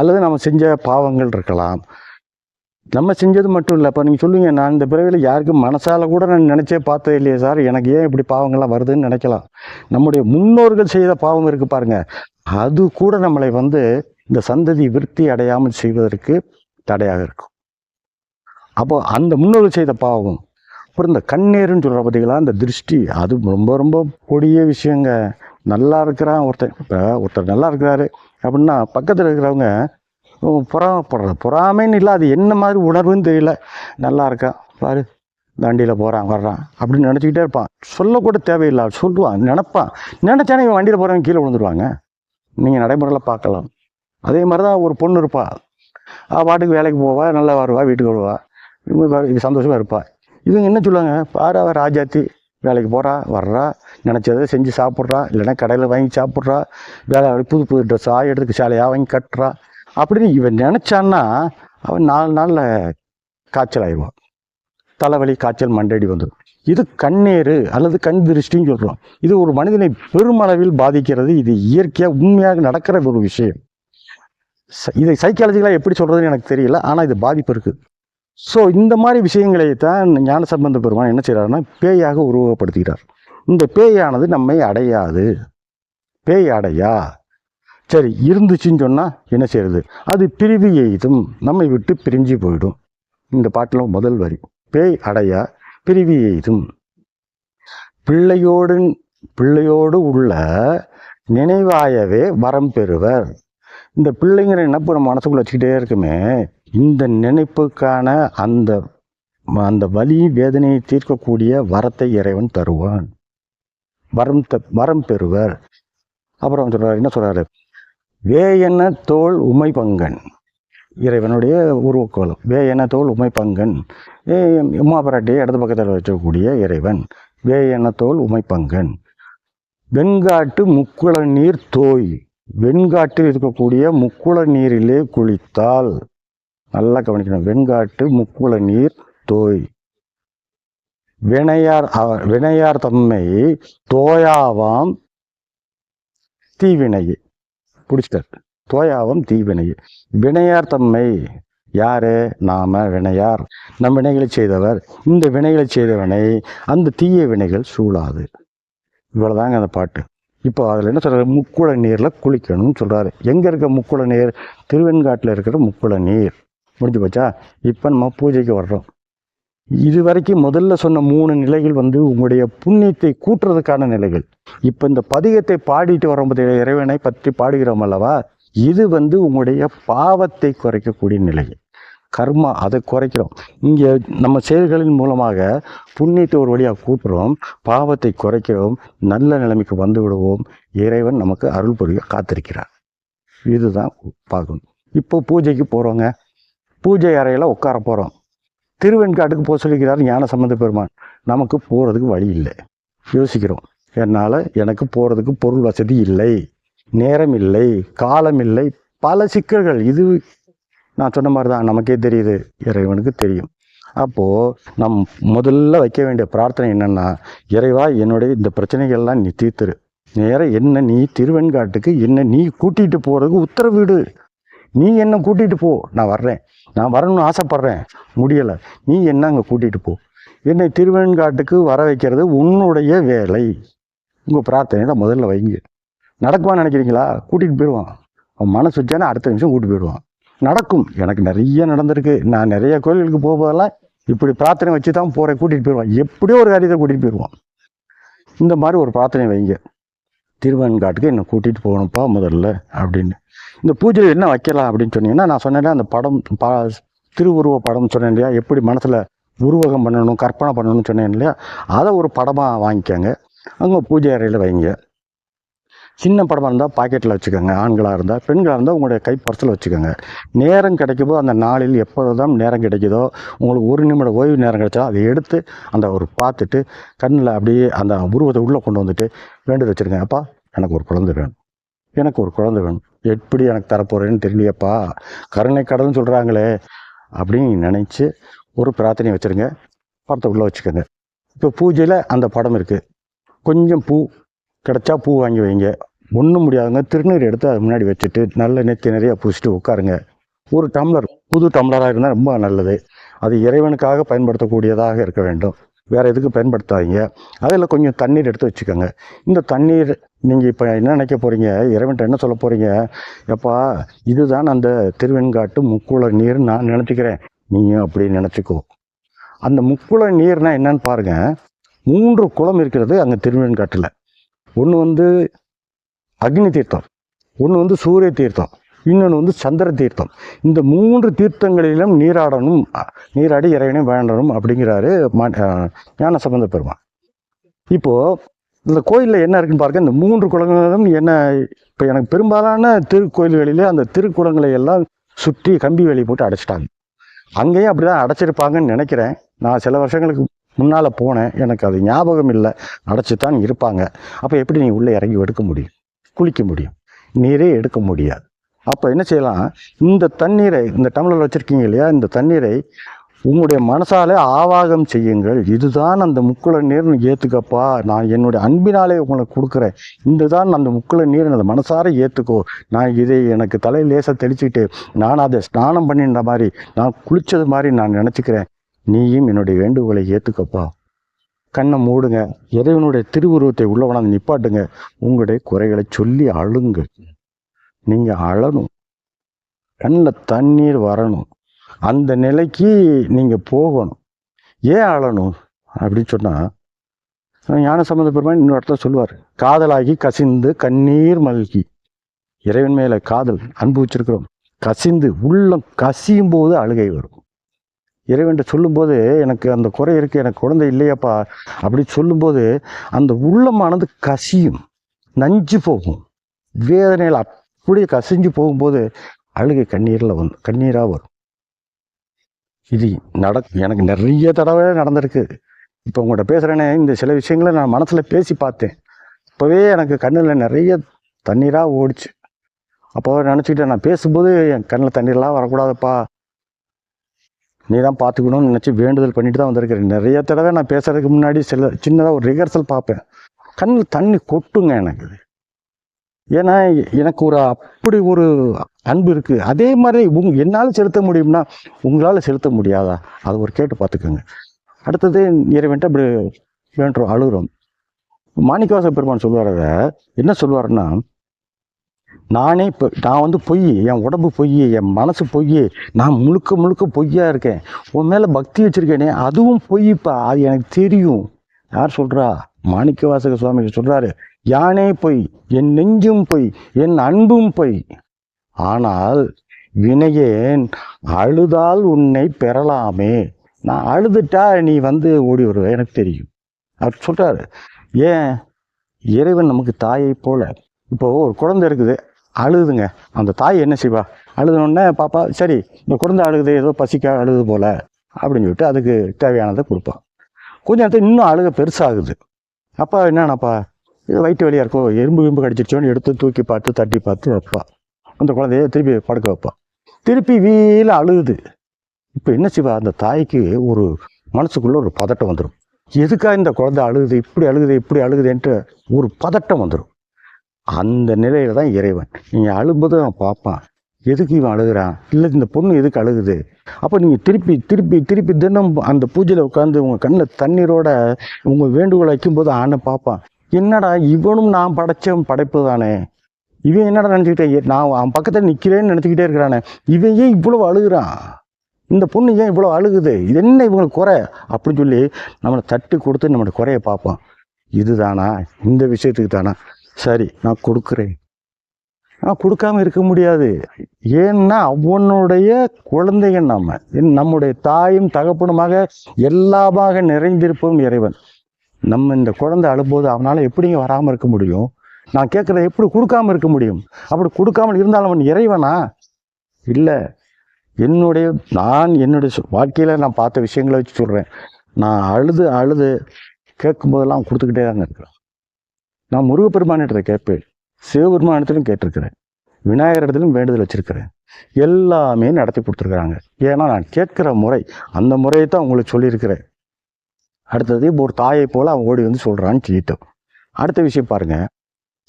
அல்லது நம்ம செஞ்ச பாவங்கள் இருக்கலாம். நம்ம செஞ்சது மட்டும் இல்லை. இப்போ நீங்கள் சொல்லுவீங்க, நான் இந்த பிறவியில் யாருக்கும் மனசால் கூட நான் நினச்சே பார்த்தது இல்லையே சார், எனக்கு ஏன் இப்படி பாவங்கள்லாம் வருதுன்னு நினைக்கலாம். நம்முடைய முன்னோர்கள் செய்த பாவம் இருக்குது பாருங்கள், அது கூட நம்மளை இந்த சந்ததி விருத்தி அடையாமல் செய்வதற்கு தடையாக இருக்கும். அப்போ அந்த முன்னோர்கள் செய்த பாவம். அப்புறம் இந்த கண்ணீருன்னு சொல்கிற பார்த்தீங்களா, இந்த திருஷ்டி, அது ரொம்ப ரொம்ப கொடிய விஷயங்க. நல்லா இருக்கிறான் ஒருத்தர் நல்லா இருக்கிறாரு அப்படின்னா பக்கத்தில் இருக்கிறவங்க பொறாமப்படுறது. பொறாமைன்னு இல்லை, அது என்ன மாதிரி உணர்வுன்னு தெரியல. நல்லா இருக்கான் பாரு, வண்டியில் போகிறான் வர்றான் அப்படின்னு நினச்சிக்கிட்டே இருப்பான். சொல்லக்கூட தேவையில்லை, சொல்லுவான், நினப்பான். நினச்சானே இவன் வண்டியில் போகிறவங்க கீழே விழுந்துருவாங்க. நீங்கள் நடைமுறையில் பார்க்கலாம். அதே மாதிரி தான் ஒரு பொண்ணு இருப்பாள். பாட்டுக்கு வேலைக்கு போவா, நல்லா வருவா, வீட்டுக்கு வருவா, இவங்க சந்தோஷமாக இருப்பா. இவங்க என்ன சொல்லுவாங்க, பாரு அவள் ராஜாத்தி, வேலைக்கு போகிறா வர்றா, நினச்சதை செஞ்சு சாப்பிட்றா, இல்லைன்னா கடையில் வாங்கி சாப்பிட்றா, வேலை புது புது ட்ரெஸ் எடுத்துக்கு சேலையாக வாங்கி கட்டுறா அப்படின்னு இவன் நினச்சான்னா அவன் 4 நாளில் காய்ச்சல் ஆயிடுவான். தலைவலி, காய்ச்சல், மண்டடி வந்துடும். இது கண்ணேறு அல்லது கண் திருஷ்டின்னு சொல்கிறோம். இது ஒரு மனிதனை பெருமளவில் பாதிக்கிறது. இது இயற்கையாக உண்மையாக நடக்கிற ஒரு விஷயம். இதை சைக்காலஜிக்கலாக எப்படி சொல்கிறதுன்னு எனக்கு தெரியல, ஆனால் இது பாதிப்பு இருக்குது. ஸோ இந்த மாதிரி விஷயங்களை தான் ஞானசம்பந்த பெருமான் என்ன செய்கிறாருன்னா பேயாக உருவகப்படுத்துகிறார். இந்த பேயானது நம்மை அடையாது. பேய் அடையா, சரி இருந்துச்சுன்னு சொன்னால் என்ன செய்யறது, அது பிரிவு எய்தும், நம்மை விட்டு பிரிஞ்சு போயிடும். இந்த பாட்டில் முதல் வரி, பேய் அடையா பிரிவு எய்தும். பிள்ளையோடு உள்ள நினைவாயவே வரம் பெறுவர். இந்த பிள்ளைங்கிற நினைப்பு நம்ம மனசுக்குள்ள வச்சுக்கிட்டே இருக்குமே, இந்த நினைப்புக்கான அந்த வலி வேதனையை தீர்க்கக்கூடிய வரத்தை இறைவன் தருவான். வரம் பெறுவர். அப்புறம் சொல்றாரு, என்ன சொல்றாரு, வேயன தோள் உமை பங்கன், இறைவனுடைய உருவக்கோலம். வேயன தோள் உமை பங்கன், உமா பிராட்டியை இடது பக்கத்தில் வச்சக்கூடிய இறைவன். வேயன தோள் உமை பங்கன். வெண்காட்டு முக்குள நீர் தோய், வெண்காட்டில் இருக்கக்கூடிய முக்குள நீரிலே குளித்தால், நல்லா கவனிக்கணும், வெண்காட்டு முக்குள நீர் தோய். வினையார் தம்மை தோயாவாம் தீவினையே, பிடிச்சிட்டார். தோயாவாம் தீவினையே. வினையார் தம்மை யாரு? நாம வினையார், நம் வினைகளை செய்தவர். இந்த வினைகளை செய்தவனை அந்த தீய வினைகள் சூழாது. இவ்வளவுதாங்க அந்த பாட்டு. இப்போ அதில் என்ன சொல்றாரு? முக்குள நீரில் குளிக்கணும்னு சொல்றாரு. எங்கே இருக்க முக்குள நீர்? திருவெண்காட்டில் இருக்கிற முக்குள நீர். முடிஞ்சு போச்சா? இப்போ நம்ம பூஜைக்கு வர்றோம். இது வரைக்கும் முதல்ல சொன்ன 3 நிலைகள் உங்களுடைய புண்ணியத்தை கூட்டுறதுக்கான நிலைகள். இப்போ இந்த பதிகத்தை பாடிட்டு வரும்போது இறைவனை பற்றி பாடுகிறோம் அல்லவா, இது உங்களுடைய பாவத்தை குறைக்கக்கூடிய நிலை. கர்மா, அதை குறைக்கிறோம். இங்கே நம்ம செயல்களின் மூலமாக புண்ணியத்தை ஒரு வழியாக கூட்டுறோம், பாவத்தை குறைக்கிறோம், நல்ல நிலைமைக்கு வந்து விடுவோம். இறைவன் நமக்கு அருள் புரிய காத்திருக்கிறார். இதுதான் பார்க்கணும். இப்போ பூஜைக்கு போகிறோங்க. பூஜை அறையில் உட்கார போகிறோம். திருவெண்காட்டுக்கு போக சொல்லிக்கிறார் ஞானசம்பந்த பெருமான். நமக்கு போகிறதுக்கு வழி இல்லை. யோசிக்கிறோம், எனக்கு போகிறதுக்கு பொருள் வசதி இல்லை, நேரம் இல்லை, காலம் இல்லை, பல சிக்கல்கள். இது நான் சொன்ன மாதிரி தான், நமக்கே தெரியுது, இறைவனுக்கு தெரியும். அப்போது நம் முதல்ல வைக்க வேண்டிய பிரார்த்தனை என்னென்னா, இறைவா என்னுடைய இந்த பிரச்சனைகள்லாம் நீ தீர்த்துரு. நேரம் நீ திருவெண்காட்டுக்கு நீ கூட்டிகிட்டு போகிறதுக்கு உத்தரவிடு. நீ என்ன கூட்டிகிட்டு போ, நான் வர்றேன், நான் வரணும்னு ஆசைப்பட்றேன், முடியலை, நீ அங்கே கூட்டிகிட்டு போ. என்னை திருவெண்காட்டுக்கு வர வைக்கிறது உன்னுடைய வேலை. உங்கள் பிரார்த்தனையில் முதல்ல வைங்க. நடக்குவான்னு நினைக்கிறீங்களா? கூட்டிகிட்டு போயிடுவான். அவன் மனசு வச்சானே அடுத்த நிமிஷம் கூட்டிட்டு போயிடுவான். நடக்கும். எனக்கு நிறைய நடந்திருக்கு. நான் நிறைய கோயிலுக்கு போகும்போதெல்லாம் இப்படி பிரார்த்தனை வச்சு தான் போகிறேன், கூட்டிகிட்டு போயிடுவான். எப்படியோ ஒரு காரியத்தை கூட்டிகிட்டு போயிடுவான். இந்த மாதிரி ஒரு பிரார்த்தனை வைங்க, திருவெண்காட்டுக்கு என்னை கூட்டிகிட்டு போகணும்ப்பா முதல்ல அப்படின்னு. இந்த பூஜையில் என்ன வைக்கலாம் அப்படின்னு சொன்னீங்கன்னா, நான் சொன்னேன் அந்த படம், திருவுருவ படம் சொன்னேன் இல்லையா, எப்படி மனசில் உருவகம் பண்ணணும், கற்பனை பண்ணணும்னு சொன்னேன் இல்லையா, அதை ஒரு படமாக வாங்கிக்கோங்க, அங்கே பூஜை அறையில் வைங்க. சின்ன படமாக இருந்தால் பாக்கெட்டில் வச்சுக்கோங்க, ஆண்களாக இருந்தால். பெண்களாக இருந்தால் உங்களுடைய கை பர்ஸில் வச்சுக்கோங்க. நேரம் கிடைக்கும்போது அந்த நாளில் எப்போதான் நேரம் கிடைக்குதோ, உங்களுக்கு 1 நிமிட ஓய்வு நேரம் கிடைச்சா அதை எடுத்து அந்த ஒரு பார்த்துட்டு கண்ணில் அப்படியே அந்த உருவத்தை உள்ளே கொண்டு வந்துட்டு வேண்டுதல் வச்சுருங்க. அப்பா எனக்கு ஒரு குழந்தை வேணும், எனக்கு ஒரு குழந்தை வேணும், எப்படி எனக்கு தரப்போகிறேன்னு தெரியலையப்பா, கருணை கடல்னு சொல்கிறாங்களே அப்படின்னு நினச்சி ஒரு பிரார்த்தனை வச்சுருங்க. படத்தை உள்ளே வச்சுக்கோங்க. இப்போ பூஜையில் அந்த படம் இருக்குது, கொஞ்சம் பூ கிடச்சா பூ வாங்கி வைங்க. ஒன்றும் முடியாதுங்க, திருநீர் எடுத்து அது முன்னாடி வச்சுட்டு நல்ல நெத்தி நிறையா பூசிட்டு உட்காருங்க. ஒரு டம்ளர், புது டம்ளராக இருந்தால் ரொம்ப நல்லது. அது இறைவனுக்காக பயன்படுத்தக்கூடியதாக இருக்க வேண்டும், வேறு எதுக்கு பயன்படுத்தாதீங்க. அதில் கொஞ்சம் தண்ணீர் எடுத்து வச்சுக்கோங்க. இந்த தண்ணீர் நீங்கள் இப்போ என்ன நினைக்க போகிறீங்க, இறைவன்கிட்ட என்ன சொல்ல போகிறீங்க, எப்பா இதுதான் அந்த திருவெண்காட்டு முக்குள நீர் நான் நினச்சிக்கிறேன், நீயும் அப்படி நினச்சிக்கோ. அந்த முக்குள நீர்னா என்னன்னு பாருங்கள். 3 குளம் இருக்கிறது அங்கே திருவெண்காட்டில். ஒன்று அக்னி தீர்த்தம், ஒன்று சூரிய தீர்த்தம், இன்னொன்று சந்திர தீர்த்தம். இந்த 3 தீர்த்தங்களிலும் நீராடணும், நீராடி இறைவனையும் வேண்டணும் அப்படிங்கிறாரு ஞானசம்பந்த பெருமான். இப்போது இந்த கோயிலில் என்ன இருக்குன்னு பாருங்க. இந்த 3 குளங்களும் என்ன, இப்போ எனக்கு பெரும்பாலான திருக்கோயில்களிலே அந்த திருக்குளங்களை எல்லாம் சுற்றி கம்பி வேலி போட்டு அடைச்சிட்டாங்க. அங்கேயும் அப்படி தான் அடைச்சிருப்பாங்கன்னு நினைக்கிறேன். நான் சில வருஷங்களுக்கு முன்னால் போனேன், எனக்கு அது ஞாபகம் இல்லை. அடைச்சி தான் இருப்பாங்க. அப்போ எப்படி நீங்கள் உள்ளே இறங்கி எடுக்க முடியும், குளிக்க முடியும்? நீரே எடுக்க முடியாது. அப்போ என்ன செய்யலாம், இந்த தண்ணீரை, இந்த டம்ளர் வச்சுருக்கீங்க இல்லையா, இந்த தண்ணீரை உங்களுடைய மனசாலே ஆவாகம் செய்யுங்கள். இதுதான் அந்த முக்குள நீர்னு ஏற்றுக்கப்பா, நான் என்னுடைய அன்பினாலே உங்களுக்கு கொடுக்குறேன். இதுதான் அந்த முக்குள நீர், அந்த மனசார ஏற்றுக்கோ. நான் இதை எனக்கு தலை லேசாக தெளிச்சுக்கிட்டு நான் அதை ஸ்நானம் பண்ணின்ற மாதிரி, நான் குளித்தது மாதிரி நான் நினச்சிக்கிறேன். நீயும் என்னுடைய வேண்டுகோளை ஏற்றுக்கப்பா. கண்ணை மூடுங்க, இறைவனுடைய திருவுருவத்தை உள்ளவனாக நிப்பாட்டுங்க. உங்களுடைய குறைகளை சொல்லி அழுங்க. நீங்கள் அழணும், கண்ணில் தண்ணீர் வரணும், அந்த நிலைக்கு நீங்கள் போகணும். ஏன் அழணும் அப்படின்னு சொன்னால், ஞானசம்பந்த பெருமான் இன்னொரு இடத்துல சொல்லுவார், காதலாகி கசிந்து கண்ணீர் மல்கி. இறைவன் மேலே காதல் அன்பு வச்சிருக்கிறோம், கசிந்து உள்ளம் கசியும் போது அழுகை வரும். இறைவன் சொல்லும்போது எனக்கு அந்த குறை இருக்குது, எனக்கு குழந்தை இல்லையாப்பா அப்படி சொல்லும்போது அந்த உள்ளமானது கசியும், நஞ்சு போகும், வேதனையில் அப்படியே கசிஞ்சு போகும்போது அழுகை கண்ணீராக வரும். இது எனக்கு நிறைய தடவை நடந்திருக்கு. இப்போ உங்கள்கிட்ட பேசுகிறேனே, இந்த சில விஷயங்களை நான் மனசில் பேசி பார்த்தேன். இப்போவே எனக்கு கண்ணில் நிறைய தண்ணீராக ஓடிச்சு. அப்போ நினச்சிக்கிட்டேன், நான் பேசும்போது என் கண்ணில் தண்ணீர்லாம் வரக்கூடாதுப்பா, நீ தான் பார்த்துக்கணும்னு நினச்சி வேண்டுதல் பண்ணிட்டு தான் வந்திருக்கிறேன். நிறைய தடவை நான் பேசுறதுக்கு முன்னாடி சின்னதாக ஒரு ரிஹர்சல் பார்ப்பேன். கண்ணில் தண்ணி கொட்டுங்க எனக்கு. ஏன்னா எனக்கு அப்படி ஒரு அன்பு இருக்குது. அதே மாதிரி என்னால் செலுத்த முடியும்னா உங்களால் செலுத்த முடியாதா? அது ஒரு கேட்டு பார்த்துக்கோங்க. அடுத்தது இறைவன்ட்டு அப்படி வேண்டுறோம், அழுகிறோம். மாணிக்கவாசக பெருமான் சொல்லுவார், அதை என்ன சொல்லுவாருன்னா, நான் வந்து பொய், என் உடம்பு பொய், என் மனசு பொய், நான் முழுக்க முழுக்க பொய்யா இருக்கேன், உன் மேலே பக்தி வச்சுருக்கேனே அதுவும் பொய்ப்பா, அது எனக்கு தெரியும். யார் சொல்கிறா? மாணிக்கவாசக சுவாமி சொல்கிறாரு, யானே பொய், என் நெஞ்சும் பொய், என் அன்பும் பொய், ஆனால் வினையேன் அழுதால் உன்னை பெறலாமே. நான் அழுதுட்டா நீ வந்து ஓடி வருவ, எனக்கு தெரியும். அவர் சொல்கிறாரு. ஏன்? இறைவன் நமக்கு தாயை போல. இப்போது ஒரு குழந்தை இருக்குது, அழுதுங்க. அந்த தாய் என்ன செய்வா? அழுதுனோடனே பாப்பா சரி இந்த குழந்தை அழுகுது, ஏதோ பசிக்க அழுது போல அப்படின்னு சொல்லிட்டு அதுக்கு தேவையானதை கொடுப்பான். கொஞ்சம் நேரத்தில் இன்னும் அழுக பெருசாகுது. அப்பா என்னன்னாப்பா, இது வயிற்று வலியாக இருக்கோ, எறும்பு கடிச்சிருச்சோன்னு எடுத்து தூக்கி பார்த்து தட்டி பார்த்து வைப்பா. அந்த குழந்தைய திருப்பி படுக்க வைப்பா. திருப்பி வீல அழுகுது. இப்போ என்ன செய்வா? அந்த தாய்க்கு ஒரு மனசுக்குள்ளே ஒரு பதட்டம் வந்துடும். எதுக்காக இந்த குழந்தை அழுகுது, இப்படி அழுகுதுன்ட்டு ஒரு பதட்டம் வந்துடும். அந்த நிலையில தான் இறைவன். நீங்கள் அழும்போது அவன் பார்ப்பான், எதுக்கு இவன் அழுகிறான், இல்லை இந்த பொண்ணு எதுக்கு அழுகுது. அப்போ நீங்கள் திருப்பி தினம் அந்த பூஜையில் உட்காந்து உங்கள் கண்ணில் தண்ணீரோட உங்கள் வேண்டுகோளை வைக்கும்போது ஆனை பார்ப்பான், என்னடா இவனும் நான் படைச்ச படைப்பு தானே, இவன் என்னடா நினச்சிக்கிட்டே, நான் அவன் பக்கத்தில் நிற்கிறேன்னு நினச்சிக்கிட்டே இருக்கிறானே, இவன் ஏன் இவ்வளோ அழுகிறான், இந்த பொண்ணு ஏன் இவ்வளோ அழுகுது, இது என்ன இவங்களுக்கு குறை அப்படின்னு சொல்லி நம்மளை தட்டி கொடுத்து நம்மளோட குறையை பார்ப்பான். இதுதானா, இந்த விஷயத்துக்கு தானா, சரி நான் கொடுக்குறேன். நான் கொடுக்காம இருக்க முடியாது. ஏன்னா அவனுடைய குழந்தைகள் நம்முடைய தாயும் தகப்பனுமாக எல்லாமாக நிறைந்திருப்போம் இறைவன். நம்ம இந்த குழந்தை அழும்போது அவனால் எப்படிங்க வராமல் இருக்க முடியும்? நான் கேட்குறத எப்படி கொடுக்காமல் இருக்க முடியும்? அப்படி கொடுக்காமல் இருந்தாலும் அவன் இறைவனா? இல்லை. என்னுடைய வாழ்க்கையில் நான் பார்த்த விஷயங்களை வச்சு சொல்கிறேன். நான் அழுது கேட்கும்போதெல்லாம் கொடுத்துக்கிட்டே தாங்க இருக்கிறேன். நான் முருகப்பெருமானிடத்தை கேட்பேன், சிவபெருமானிடத்திலும் கேட்டிருக்கிறேன், விநாயகர் இடத்திலும் வேண்டுதல் வச்சுருக்கிறேன். எல்லாமே நடத்தி கொடுத்துருக்குறாங்க. ஏன்னா நான் கேட்குற முறை, அந்த முறையை தான் உங்களுக்கு சொல்லியிருக்கிறேன். அடுத்தது இப்போ ஒரு தாயை போல் அவன் ஓடி வந்து சொல்கிறான்னு சொல்லிட்டோம். அடுத்த விஷயம் பாருங்கள்.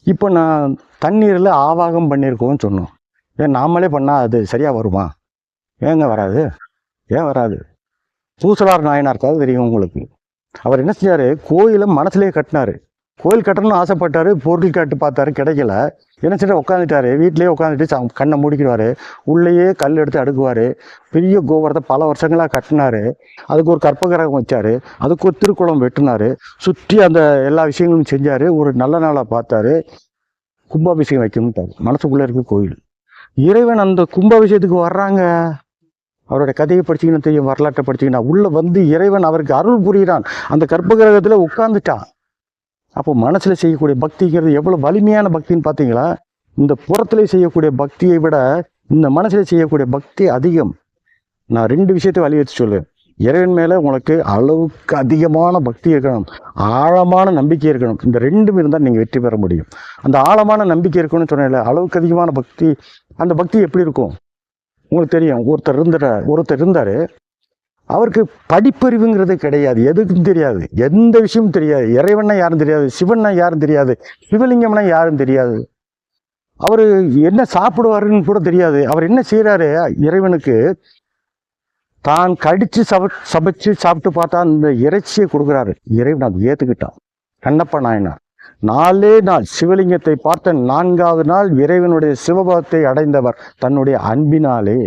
இப்போ நான் தண்ணீரில் ஆவாகம் பண்ணியிருக்கோன்னு சொன்னோம். ஏன் நாமளே பண்ணால் அது சரியாக வருமா? ஏங்க வராது? ஏன் வராது? பூசலார் நாயனாருக்காவது தெரியும் உங்களுக்கு. அவர் என்ன செஞ்சார்? கோயிலை மனசுலேயே கட்டினார். கோயில் கட்டணும்னு ஆசைப்பட்டார், பொருள் கேட்டு பார்த்தாரு, கிடைக்கல. என்ன செஞ்சார்? உட்காந்துட்டாரு, வீட்டிலேயே உட்காந்துட்டு கண்ணை மூடிக்கிடுவார், உள்ளேயே கல் எடுத்து அடுக்குவார். பெரிய கோபுரத்தை பல வருஷங்களாக கட்டினார். அதுக்கு ஒரு கற்பகிரகம் வச்சார், அதுக்கு ஒரு திருக்குளம் வெட்டினார், சுற்றி அந்த எல்லா விஷயங்களும் செஞ்சார். ஒரு நல்ல நாளாக பார்த்தாரு, கும்பாபிஷேகம் வைக்கணும்ட்டார். மனசுக்குள்ளே இருக்கு கோயில். இறைவன் அந்த கும்பாபிஷேகத்துக்கு வர்றாங்க. அவருடைய கதையை படிச்சிங்கன்னா தெரியும், வரலாற்றை படிச்சிங்கன்னா உள்ளே வந்து இறைவன் அவருக்கு அருள் புரிகிறான். அந்த கற்பகிரகத்தில் உட்காந்துட்டான். அப்போ மனசில் செய்யக்கூடிய பக்திங்கிறது எவ்வளோ வலிமையான பக்தின்னு பார்த்தீங்களா? இந்த புறத்தில் செய்யக்கூடிய பக்தியை விட இந்த மனசில் செய்யக்கூடிய பக்தி அதிகம். நான் 2 விஷயத்தை வலியுறுத்தி சொல்லுவேன். இறைவன் மேலே உங்களுக்கு அளவுக்கு அதிகமான பக்தி இருக்கணும், ஆழமான நம்பிக்கை இருக்கணும். இந்த 2ம் இருந்தால் நீங்கள் வெற்றி பெற முடியும். அந்த ஆழமான நம்பிக்கை இருக்கணும்னு சொன்னேன்ல, அளவுக்கு அதிகமான பக்தி. அந்த பக்தி எப்படி இருக்கும் உங்களுக்கு தெரியும். ஒருத்தர் இருந்தார், அவருக்கு படிப்பறிவுங்கிறது கிடையாது, எதுக்கும் தெரியாது, எந்த விஷயமும் தெரியாது. இறைவன்னா யாரும் தெரியாது, சிவன்னா யாரும் தெரியாது, சிவலிங்கம்னா யாரும் தெரியாது. அவர் என்ன சாப்பிடுவாருன்னு கூட தெரியாது. அவர் என்ன செய்கிறாரு? இறைவனுக்கு தான் கடித்து சமைச்சு சாப்பிட்டு பார்த்தா அந்த இறைச்சியை கொடுக்குறாரு. இறைவன் அதை ஏற்றுக்கிட்டான். கண்ணப்ப நாயனார் 4 நாள் சிவலிங்கத்தை பார்த்த 4வது நாள் இறைவனுடைய சிவபாவத்தை அடைந்தவர் தன்னுடைய அன்பினாலே.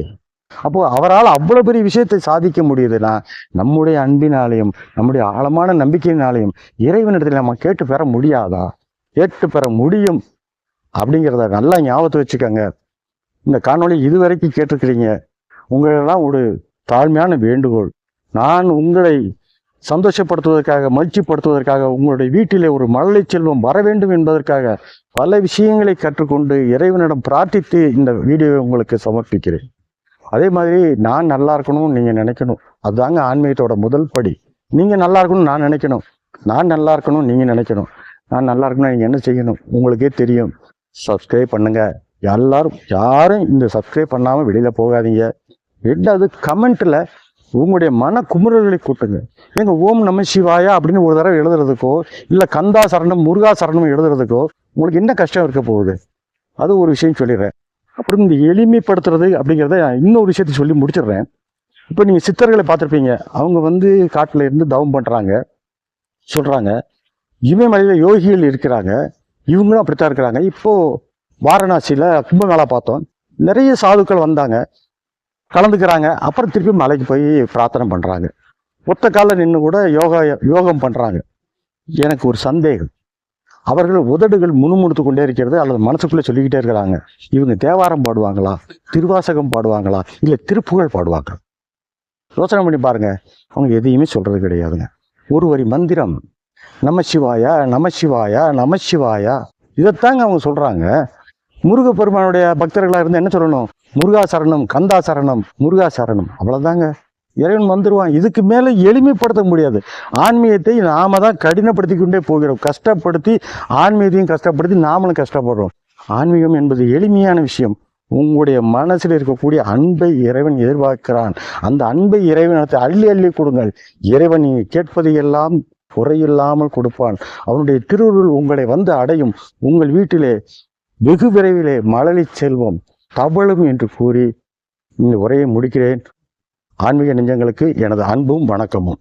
அப்போ அவரால் அவ்வளோ பெரிய விஷயத்தை சாதிக்க முடியுதுன்னா நம்முடைய அன்பினாலையும் நம்முடைய ஆழமான நம்பிக்கையினாலையும் இறைவனிடத்தில் நம்ம கேட்டு பெற முடியாதா? கேட்டு பெற முடியும். அப்படிங்கிறத நல்லா ஞாபகத்தை வச்சுக்கோங்க. இந்த காணொளி இதுவரைக்கும் கேட்டிருக்கிறீங்க. உங்களெல்லாம் ஒரு தாழ்மையான வேண்டுகோள். நான் உங்களை சந்தோஷப்படுத்துவதற்காக, மகிழ்ச்சிப்படுத்துவதற்காக, உங்களுடைய வீட்டிலே ஒரு மழலை செல்வம் வர வேண்டும் என்பதற்காக பல விஷயங்களை கற்றுக்கொண்டு இறைவனிடம் பிரார்த்தித்து இந்த வீடியோவை உங்களுக்கு சமர்ப்பிக்கிறேன். அதே மாதிரி நான் நல்லா இருக்கணும்னு நீங்கள் நினைக்கணும். அதுதாங்க ஆன்மீகத்தோட முதல் படி. நீங்கள் நல்லா இருக்கணும்னு நான் நினைக்கணும், நான் நல்லா இருக்கணும் நீங்கள் நினைக்கணும். நான் நல்லா இருக்கணும்னா நீங்கள் என்ன செய்யணும் உங்களுக்கே தெரியும். சப்ஸ்கிரைப் பண்ணுங்க. யாரும் இந்த சப்ஸ்கிரைப் பண்ணாமல் வெளியில் போகாதீங்க. ரெண்டாவது கமெண்ட்டில் உங்களுடைய மன குமுறல்களை கூட்டுங்க. ஏங்க ஓம் நம சிவாயா அப்படின்னு ஒரு தடவை எழுதுறதுக்கோ இல்லை கந்தா சரணம் முருகா சரணம் எழுதுறதுக்கோ உங்களுக்கு என்ன கஷ்டம் இருக்க போகுது? அது ஒரு விஷயம் சொல்லிடுறேன். அப்புறம் இந்த எளிமைப்படுத்துறது அப்படிங்கிறத இன்னொரு விஷயத்தை சொல்லி முடிச்சிடுறேன். இப்போ நீங்கள் சித்தர்களை பார்த்துருப்பீங்க. அவங்க காட்டில் இருந்து தவம் பண்ணுறாங்க சொல்கிறாங்க. இமயமலையில் யோகிகள் இருக்கிறாங்க, இவங்களும் அப்படித்தான் இருக்கிறாங்க. இப்போது வாரணாசியில் கும்பமேளா பார்த்தோம். நிறைய சாதுக்கள் வந்தாங்க, கலந்துக்கிறாங்க. அப்புறம் திருப்பி மலைக்கு போய் பிரார்த்தனை பண்ணுறாங்க. ஒத்த காலில் நின்று கூட யோகம் பண்ணுறாங்க. எனக்கு ஒரு சந்தேகம், அவர்கள் உதடுகள் முணுமுணுத்து கொண்டே இருக்கிறது அல்லது மனசுக்குள்ளே சொல்லிக்கிட்டே இருக்கிறாங்க. இவங்க தேவாரம் பாடுவாங்களா, திருவாசகம் பாடுவாங்களா, இல்லை திருப்புகழ் பாடுவாங்களா? யோசனை பண்ணி பாருங்க. அவங்க எதையுமே சொல்றது கிடையாதுங்க. ஒரு வரி மந்திரம் நம சிவாயா நம சிவாயா நம சிவாயா, இதைத்தாங்க அவங்க சொல்றாங்க. முருகப்பெருமானுடைய பக்தர்களாக இருந்து என்ன சொல்லணும்? முருகா சரணம், கந்தா சரணம், முருகா சரணம், அவ்வளோதாங்க. இறைவன் வந்துடுவான். இதுக்கு மேலே எளிமைப்படுத்த முடியாது. ஆன்மீகத்தை நாம தான் கடினப்படுத்தி கொண்டே போகிறோம். கஷ்டப்படுத்தி ஆன்மீகத்தையும் கஷ்டப்படுத்தி நாமளும் கஷ்டப்படுறோம். ஆன்மீகம் என்பது எளிமையான விஷயம். உங்களுடைய மனசில் இருக்கக்கூடிய அன்பை இறைவன் எதிர்பார்க்கிறான். அந்த அன்பை இறைவனத்தை அள்ளி அள்ளி கொடுங்கள். இறைவன் நீங்கள் கேட்பதையெல்லாம் குறையில்லாமல் கொடுப்பான். அவனுடைய திருவுருள் உங்களை வந்து அடையும். உங்கள் வீட்டிலே வெகு விரைவிலே மழலை செல்வம் தவழும் என்று கூறி இந்த உரையை முடிக்கிறேன். ஆன்மீக நெஞ்சங்களுக்கு எனது அன்பும் வணக்கமும்.